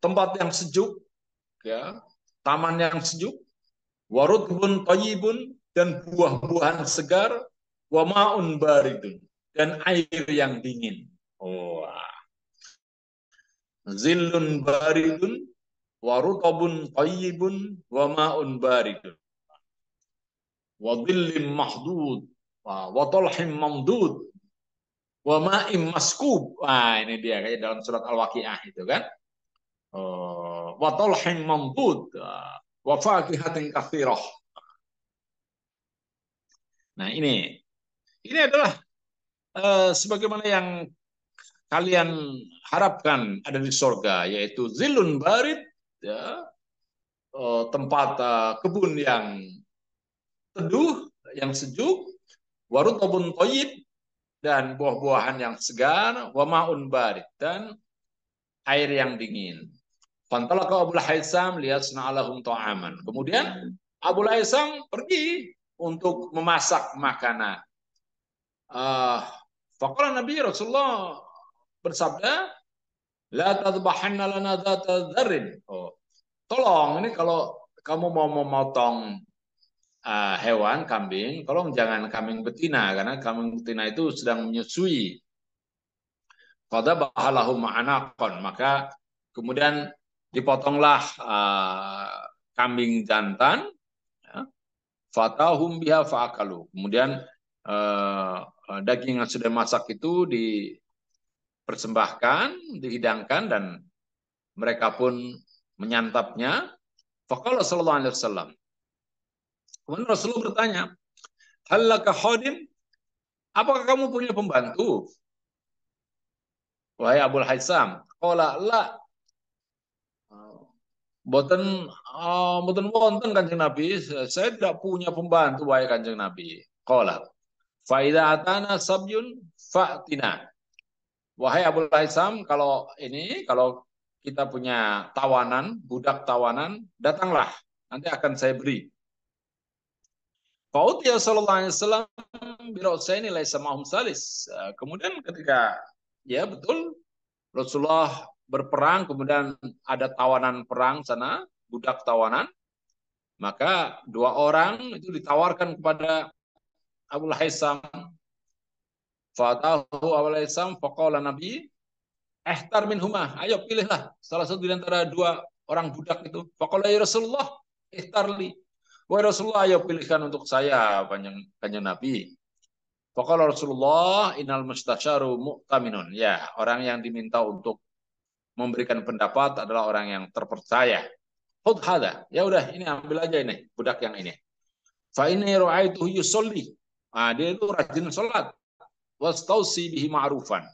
tempat yang sejuk, ya, taman yang sejuk, warutbun thayyibun, dan buah-buahan segar, wa ma'un baridun, dan air yang dingin. Oh, zillun baridun, warutabun thayyibun, wa ma'un baridun, wa dhillim mahdud, wa talhim mamdud, wa ma'im maskub. Ini dia kayak dalam surat Al-Waqiah itu kan. Wa talhim mamdud, wa fakihatin katsirah. Nah, ini adalah sebagaimana yang kalian harapkan ada di surga, yaitu zilun barid, ya, tempat kebun yang teduh, yang sejuk, warutobun toyib, dan buah-buahan yang segar, wa ma'un barid, dan air yang dingin. Fantalaka Abul Haisam liyasna'a lahum ta'aman. Kemudian Abul Haisam pergi untuk memasak makanan. Faqala Nabi Rasulullah bersabda, la tadbahanna lana dzata dzarrin. Oh, tolong ini kalau kamu mau memotong hewan kambing, tolong jangan kambing betina karena kambing betina itu sedang menyusui. Qad bahalahum anaqon, maka kemudian dipotonglah kambing jantan, ya. Fatahum biha faakalu. Kemudian daging yang sudah masak itu dipersembahkan, dihidangkan, dan mereka pun menyantapnya. Faqala sallallahu alaihi wasallam. Kemudian Rasulullah bertanya, "Hallaka khadim? Apakah kamu punya pembantu?" Wahai Abul Haisam, qala la. Boten wonten Kanjeng Nabi, saya tidak punya pembantu wahai Kanjeng Nabi. Qala fa idza atana sabyun fa'tina. Wahai Abul Haisam, kalau kita punya tawanan, budak tawanan, datanglah, nanti akan saya beri. Fautiya sallallahu alaihi wasallam birausaini laisa mahum salis. Kemudian ketika ya betul Rasulullah berperang, kemudian ada tawanan perang sana, budak tawanan, maka dua orang itu ditawarkan kepada Abul Haisam. Fatahu Abul Haisam faqala Nabi, ihtar minhuma, ayo pilihlah salah satu di antara dua orang budak itu. Faqala ya Rasulullah, ihtarli. Wahai Rasulullah, ayo pilihkan untuk saya, Kanjeng Nabi. Faqala Rasulullah, innal mustasyaru mu'taminun. Ya, orang yang diminta untuk memberikan pendapat adalah orang yang terpercaya. Khudh hadha. Ya udah, ini ambil aja ini, budak yang ini. Fa inni ra'aituhu yusolli. Dia itu rajin salat. Wastausi bihi ma'rufan.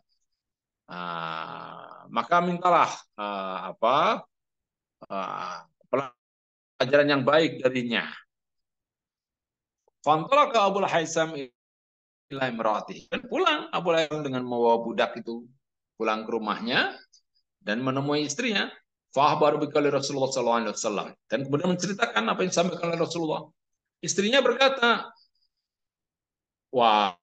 Maka mintalah pelajaran yang baik darinya. Fantalaka Abul Haisam ila imraatih. Dan pulang Abul Haisam dengan membawa budak itu pulang ke rumahnya. dan menemui istrinya. Fahbaru bikali Rasulullah SAW. Dan kemudian menceritakan apa yang disampaikan oleh Rasulullah. Istrinya berkata, wah,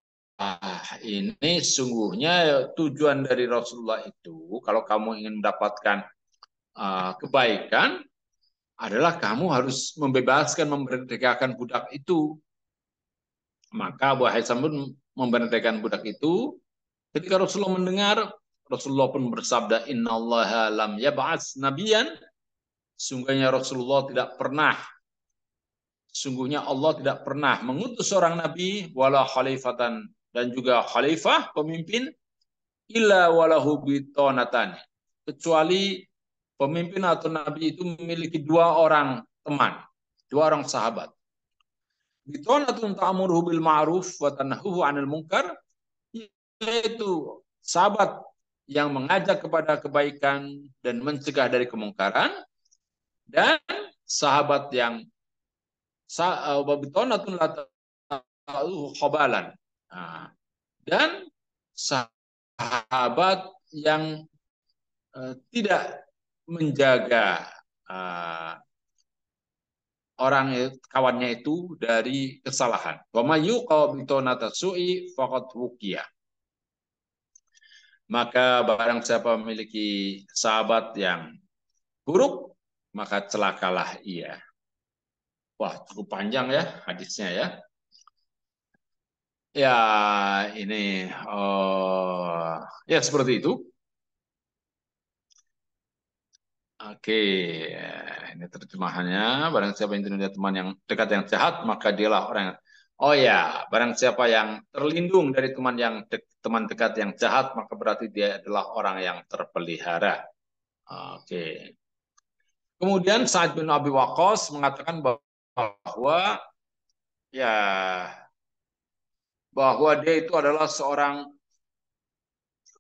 ini sungguhnya tujuan dari Rasulullah itu, kalau kamu ingin mendapatkan kebaikan, adalah kamu harus membebaskan, memerdekakan budak itu. Maka Abu Haitham pun memerdekakan budak itu. Ketika Rasulullah mendengar, Rasulullah pun bersabda, Innallaha lam yab'ats nabiyan. Sungguhnya Allah tidak pernah mengutus seorang nabi wala khalifatan, dan juga khalifah pemimpin, illa walahu bitonatan, kecuali pemimpin atau nabi itu memiliki dua orang teman, dua orang sahabat. Bitonatun ta'muruhu bil ma'ruf wa tanhahu 'anil munkar, yaitu sahabat yang mengajak kepada kebaikan dan mencegah dari kemungkaran, dan sahabat yang wabitonatun la khobalan, dan sahabat yang tidak menjaga orang kawannya itu dari kesalahan. Wa may yuqa bitonata su'i faqad wuqiya. Maka barang siapa memiliki sahabat yang buruk, maka celakalah ia. Wah, cukup panjang ya hadisnya ya. Ya, ini ya seperti itu. Oke, ini terjemahannya. Barang siapa yang tidak teman yang dekat yang jahat, maka dialah orang yang... Oh ya, barang siapa yang terlindung dari teman dekat yang jahat, maka berarti dia adalah orang yang terpelihara. Oke. Kemudian Sa'ad bin Abi Waqqas mengatakan bahwa ya dia itu adalah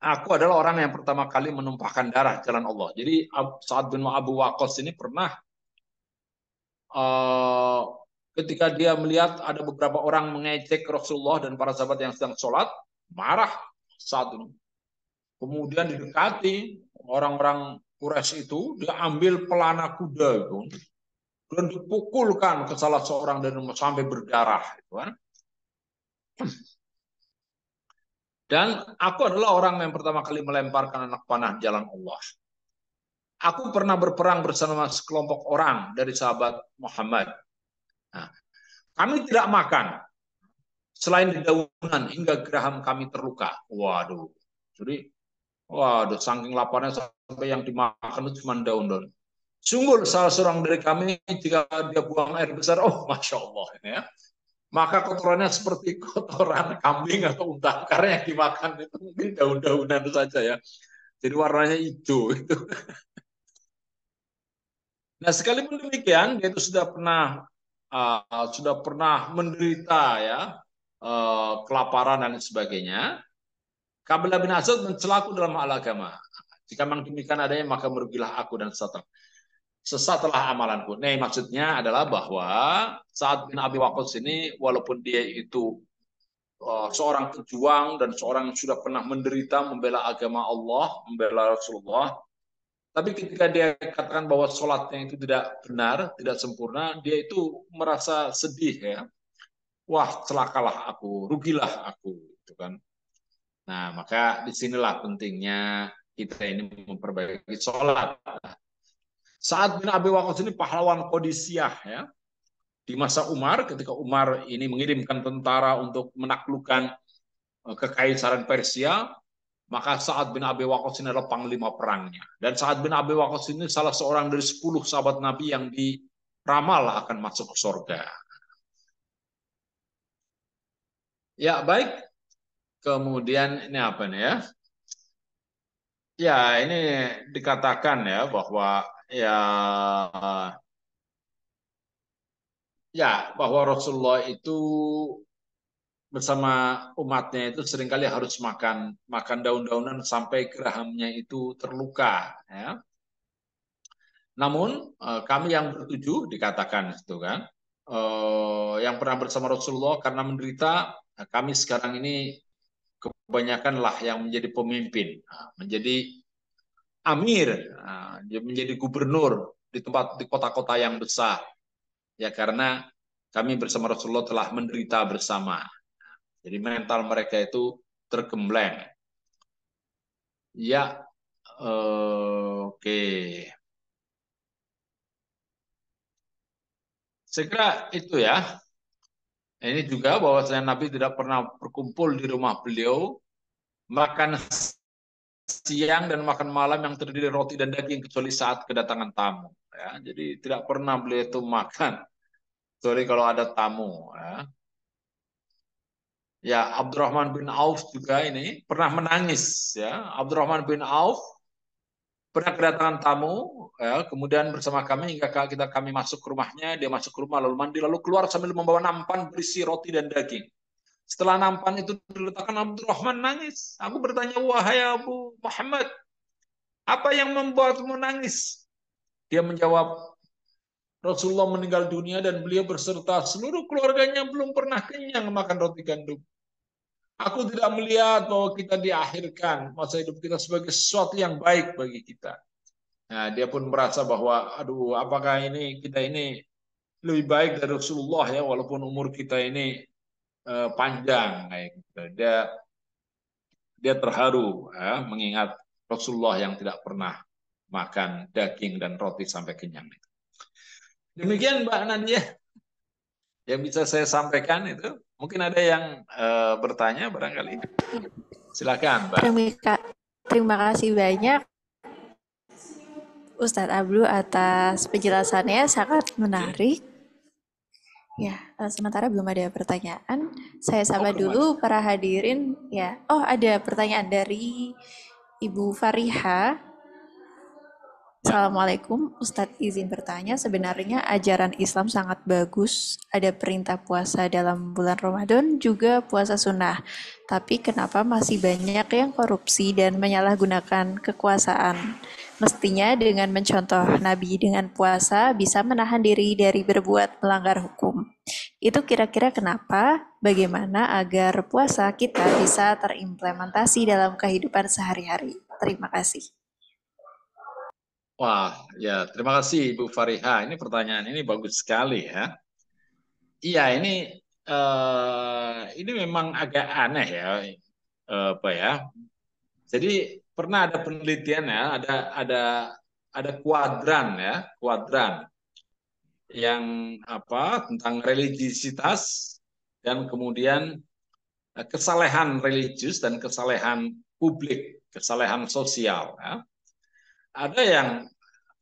aku adalah orang yang pertama kali menumpahkan darah jalan Allah. Jadi Sa'ad bin Abu Waqqas ini pernah ketika dia melihat ada beberapa orang mengejek Rasulullah dan para sahabat yang sedang sholat, marah saat itu. Kemudian didekati orang-orang Quraisy itu, dia ambil pelana kuda itu dan dipukulkan ke salah seorang dan sampai berdarah, gitu kan. Dan aku adalah orang yang pertama kali melemparkan anak panah jalan Allah. Aku pernah berperang bersama sekelompok orang dari sahabat Muhammad. Nah, kami tidak makan selain dedaunan hingga geraham kami terluka. Waduh. Jadi, waduh, saking laparnya sampai yang dimakan itu cuma daun-daun. Sungguh salah seorang dari kami jika dia buang air besar, oh Masya Allah. Ya. Maka kotorannya seperti kotoran kambing atau unta, karena yang dimakan itu mungkin daun-daunan saja ya. Jadi warnanya hijau itu. Nah, sekalipun demikian, dia itu sudah pernah menderita ya, kelaparan dan sebagainya. Kabilah bin Asad mencelaku dalam hal agama. Jika memang demikian adanya, maka merugilah aku dan sesatlah amalanku. Nah, maksudnya adalah bahwa Sa'ad bin Abi Waqqas ini, walaupun dia itu seorang pejuang dan seorang yang sudah pernah menderita membela agama Allah, membela Rasulullah, tapi ketika dia katakan bahwa sholatnya itu tidak benar, tidak sempurna, dia itu merasa sedih ya. Wah, celakalah aku, rugilah aku, gitu kan. Nah, maka disinilah pentingnya kita ini memperbaiki sholat. Sa'ad bin Abi Waqqas ini pahlawan Qadisiyah ya. Di masa Umar, ketika Umar ini mengirimkan tentara untuk menaklukkan kekaisaran Persia, maka Sa'ad bin Abi Waqqas ini adalah panglima perangnya. Dan Sa'ad bin Abi Waqqas ini salah seorang dari 10 sahabat Nabi yang diramal akan masuk ke surga. Ya, baik. Kemudian ini apa nih ya? Ya, ini dikatakan ya bahwa bahwa Rasulullah itu bersama umatnya itu seringkali harus makan daun-daunan sampai gerahamnya itu terluka ya. Namun kami yang bertujuh dikatakan itu kan yang pernah bersama Rasulullah karena menderita, kami sekarang ini kebanyakan lah yang menjadi pemimpin, menjadi amir, dia menjadi gubernur di kota-kota yang besar. Ya karena kami bersama Rasulullah telah menderita bersama. Jadi mental mereka itu tergembleng. Ya, oke. Saya kira itu ya. Ini juga bahwasanya Nabi tidak pernah berkumpul di rumah beliau, makan siang dan makan malam yang terdiri roti dan daging kecuali saat kedatangan tamu. Ya, jadi tidak pernah beliau itu makan kecuali kalau ada tamu. Ya. Ya, Abdurrahman bin Auf juga ini pernah menangis. Ya, Abdurrahman bin Auf pernah kedatangan tamu, ya, kemudian bersama kami hingga kami masuk ke rumahnya, dia masuk ke rumah lalu mandi lalu keluar sambil membawa nampan berisi roti dan daging. Setelah nampan itu diletakkan, Abdurrahman nangis. Aku bertanya, wahai Abu Muhammad, apa yang membuatmu nangis? Dia menjawab, Rasulullah meninggal dunia dan beliau berserta seluruh keluarganya belum pernah kenyang makan roti gandum. Aku tidak melihat bahwa kita diakhirkan masa hidup kita sebagai sesuatu yang baik bagi kita. Nah, dia pun merasa bahwa, aduh, apakah kita ini lebih baik dari Rasulullah ya, walaupun umur kita ini panjang kayak gitu. Dia terharu ya, mengingat Rasulullah yang tidak pernah makan daging dan roti sampai kenyang. Demikian Mbak Nadia yang bisa saya sampaikan itu. Mungkin ada yang bertanya barangkali. Silakan Mbak. Terima kasih banyak Ustadz Abdul atas penjelasannya, sangat menarik. Ya, sementara belum ada pertanyaan. Saya sapa dulu para hadirin. Ya, ada pertanyaan dari Ibu Fariha. Assalamualaikum, Ustadz izin bertanya, sebenarnya ajaran Islam sangat bagus, ada perintah puasa dalam bulan Ramadan, juga puasa sunnah. Tapi kenapa masih banyak yang korupsi dan menyalahgunakan kekuasaan? Mestinya dengan mencontoh Nabi dengan puasa bisa menahan diri dari berbuat melanggar hukum. Itu kira-kira kenapa? Bagaimana agar puasa kita bisa terimplementasi dalam kehidupan sehari-hari? Terima kasih. Wah, ya terima kasih Ibu Fariha. Ini pertanyaan ini bagus sekali ya. Iya, ini memang agak aneh ya, apa ya. Jadi pernah ada penelitian ya, ada kuadran ya, kuadran yang apa tentang religiositas dan kemudian kesalehan religius dan kesalehan publik, kesalehan sosial. Ya. Ada yang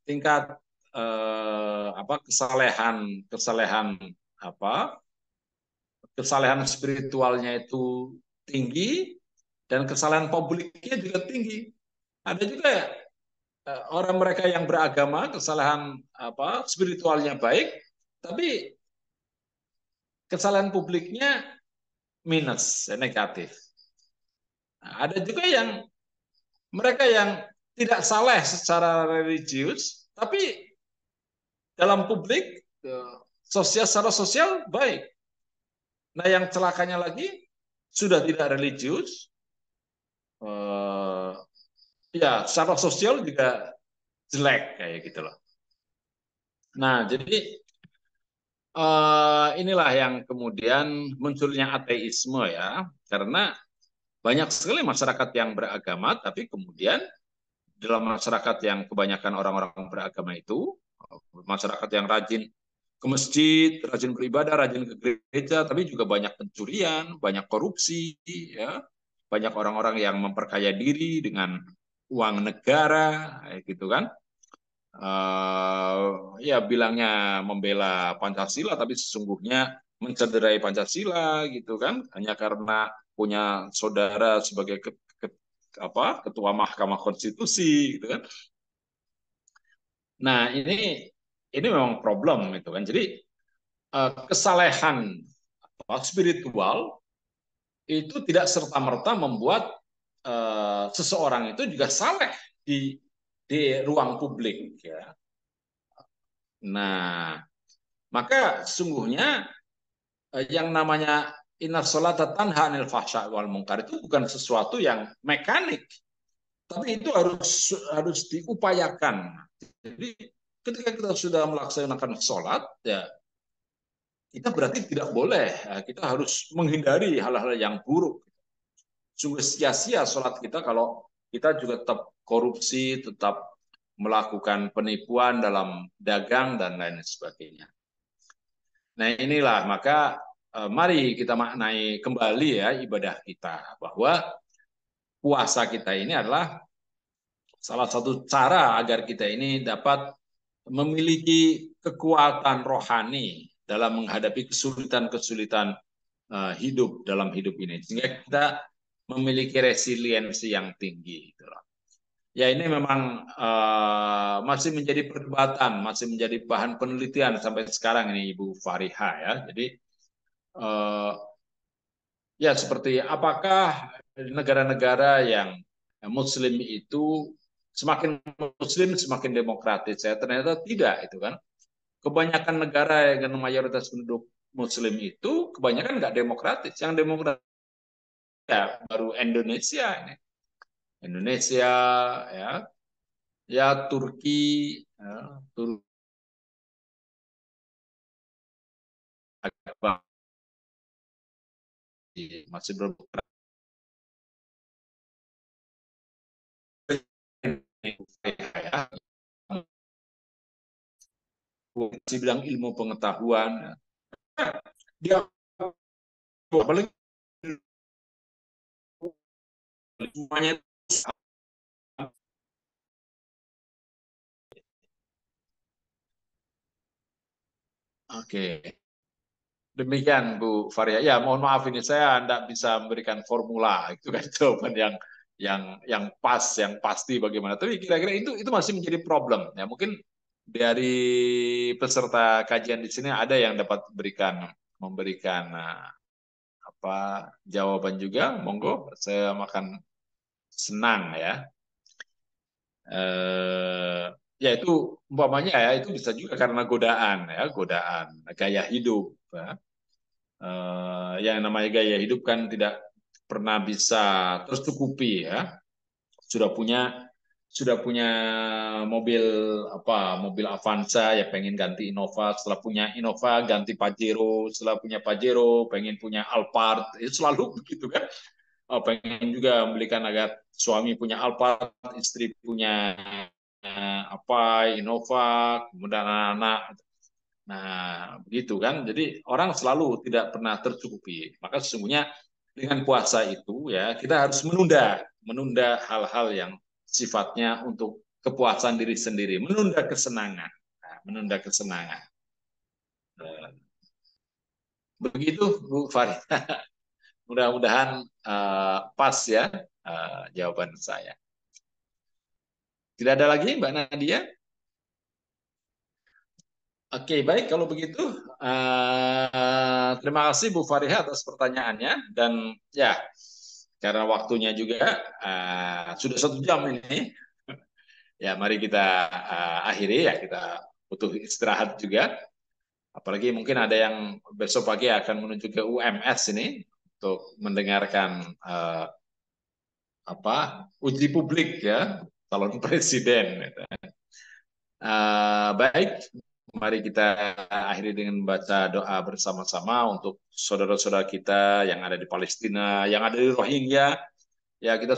tingkat kesalehan kesalehan apa kesalehan spiritualnya itu tinggi dan kesalehan publiknya juga tinggi. Ada juga orang mereka yang beragama kesalahan spiritualnya baik, tapi kesalahan publiknya minus, negatif. Nah, ada juga yang mereka yang tidak saleh secara religius, tapi dalam publik secara sosial baik. Nah, yang celakanya lagi sudah tidak religius, ya secara sosial juga jelek kayak gitu loh. Nah, jadi inilah yang kemudian munculnya ateisme ya, karena banyak sekali masyarakat yang beragama, tapi kemudian dalam masyarakat yang kebanyakan orang-orang beragama itu, masyarakat yang rajin ke masjid, rajin beribadah, rajin ke gereja, tapi juga banyak pencurian, banyak korupsi, ya, banyak orang-orang yang memperkaya diri dengan uang negara, gitu kan. Ya bilangnya membela Pancasila, tapi sesungguhnya mencederai Pancasila, gitu kan, hanya karena punya saudara sebagai ketua Mahkamah Konstitusi, gitu kan. Nah ini memang problem, gitu kan. Jadi kesalehan spiritual itu tidak serta-merta membuat seseorang itu juga saleh di ruang publik ya. Nah, maka sesungguhnya yang namanya inna sholata tanha anil fahsya wal munkar itu bukan sesuatu yang mekanik, Tapi itu harus diupayakan. Jadi ketika kita sudah melaksanakan sholat, ya kita berarti tidak boleh. Kita harus menghindari hal-hal yang buruk. Sungguh sia-sia sholat kita kalau kita juga tetap korupsi, tetap melakukan penipuan dalam dagang dan lain sebagainya. Nah inilah maka mari kita maknai kembali ya ibadah kita bahwa puasa kita ini adalah salah satu cara agar kita ini dapat memiliki kekuatan rohani dalam menghadapi kesulitan-kesulitan hidup dalam hidup ini sehingga kita memiliki resiliensi yang tinggi gitu loh. Ya ini memang masih menjadi perdebatan, masih menjadi bahan penelitian sampai sekarang ini Ibu Fariha ya. Jadi ya seperti apakah negara-negara yang Muslim itu semakin Muslim semakin demokratis ya ternyata tidak itu kan. Kebanyakan negara yang mayoritas penduduk Muslim itu kebanyakan nggak demokratis. Yang demokratis ya baru Indonesia ini. Indonesia ya, ya Turki, ya, Turki masih belum ya. Masih bilang ilmu pengetahuan. Dia paling semuanya. Oke. Demikian Bu Faria. Ya, mohon maaf ini saya tidak bisa memberikan formula itu kan jawaban yang pas, yang pasti bagaimana. Tapi kira-kira itu masih menjadi problem. Ya, mungkin dari peserta kajian di sini ada yang dapat memberikan apa jawaban juga. Monggo, saya makan senang ya. Ya itu umpamanya ya itu bisa juga karena godaan gaya hidup ya. Yang namanya gaya hidup kan tidak pernah bisa tercukupi ya. Sudah punya mobil mobil Avanza ya pengen ganti Innova, setelah punya Innova ganti Pajero, setelah punya Pajero pengen punya Alphard, itu selalu begitu kan. Pengen juga membelikan agar suami punya Alphard, istri punya Innova, kemudian anak-anak. Nah, begitu kan. Jadi orang selalu tidak pernah tercukupi. Maka sesungguhnya dengan puasa itu ya kita harus menunda hal-hal yang sifatnya untuk kepuasan diri sendiri, menunda kesenangan. Nah, menunda kesenangan. Begitu Bu Farid. Mudah-mudahan pas ya jawaban saya. Tidak ada lagi Mbak Nadia? Oke, baik kalau begitu. Terima kasih Bu Fariha atas pertanyaannya dan ya karena waktunya juga sudah 1 jam ini. Ya, mari kita akhiri ya kita butuh istirahat juga. Apalagi mungkin ada yang besok pagi akan menuju ke UMS ini untuk mendengarkan uji publik ya calon presiden. Baik, mari kita akhiri dengan membaca doa bersama-sama untuk saudara-saudara kita yang ada di Palestina, yang ada di Rohingya. Ya, kita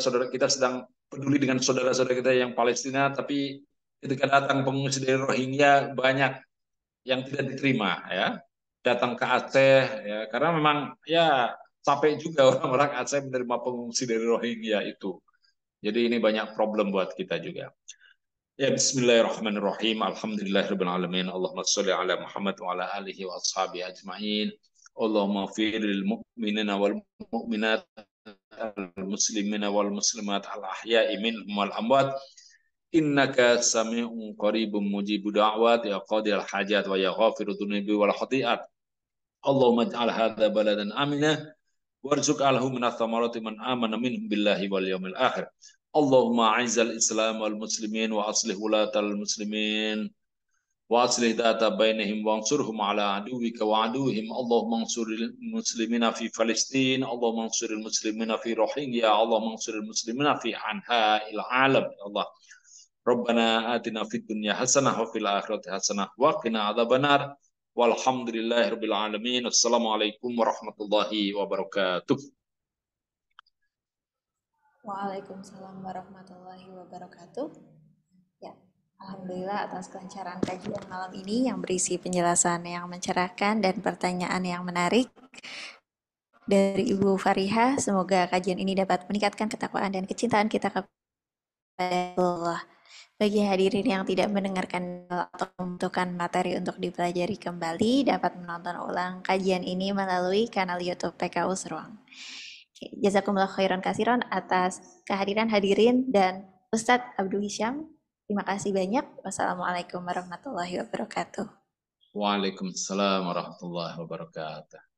sedang peduli dengan saudara-saudara kita yang Palestina, tapi ketika datang pengungsi dari Rohingya banyak yang tidak diterima ya. Datang ke Aceh ya, karena memang ya capek juga orang-orang Aceh menerima pengungsi dari Rohingya itu. Jadi ini banyak problem buat kita juga. Ya bismillahirrahmanirrahim. Alhamdulillahirabbil alamin. Allahumma shalli ala Muhammad wa ala alihi wa ashabihi ajmain. Allahumma firil mu'minina wal mu'minat al muslimina wal muslimat al ahya'i minhum wal amwat. Innaka sami'un qaribun mujibu da'wat ya qadil hajat wa ya ghafiru dhunubi wal khati'at. Allahumma ij'al hadza baladan amina warzuq alhu min ath-thamarati man amana minhum billahi wal yawmil akhir. Allahumma a'izzal Islam wal muslimin wa aslih wulatal muslimin وأصلح ذات بينهم وانصرهم على عدوك وعدوهم اللهم انصر المسلمين في فلسطين اللهم انصر المسلمين في روهينجيا اللهم انصر المسلمين في أنحاء العالم يا الله ربنا آتنا في الدنيا حسنة وفي الآخرة حسنة وقنا عذاب النار والحمد لله رب العالمين السلام عليكم ورحمة الله وبركاته. Waalaikumsalam warahmatullahi wabarakatuh. Ya, Alhamdulillah atas kelancaran kajian malam ini yang berisi penjelasan yang mencerahkan dan pertanyaan yang menarik dari Ibu Fariha. Semoga kajian ini dapat meningkatkan ketakwaan dan kecintaan kita kepada Allah. Bagi hadirin yang tidak mendengarkan atau membutuhkan materi untuk dipelajari kembali, dapat menonton ulang kajian ini melalui kanal YouTube PKU Seruang. Jazakumullah khairan kasiron atas kehadiran hadirin dan Ustadz Abdul Hisham. Terima kasih banyak. Wassalamualaikum warahmatullahi wabarakatuh. Waalaikumsalam warahmatullahi wabarakatuh.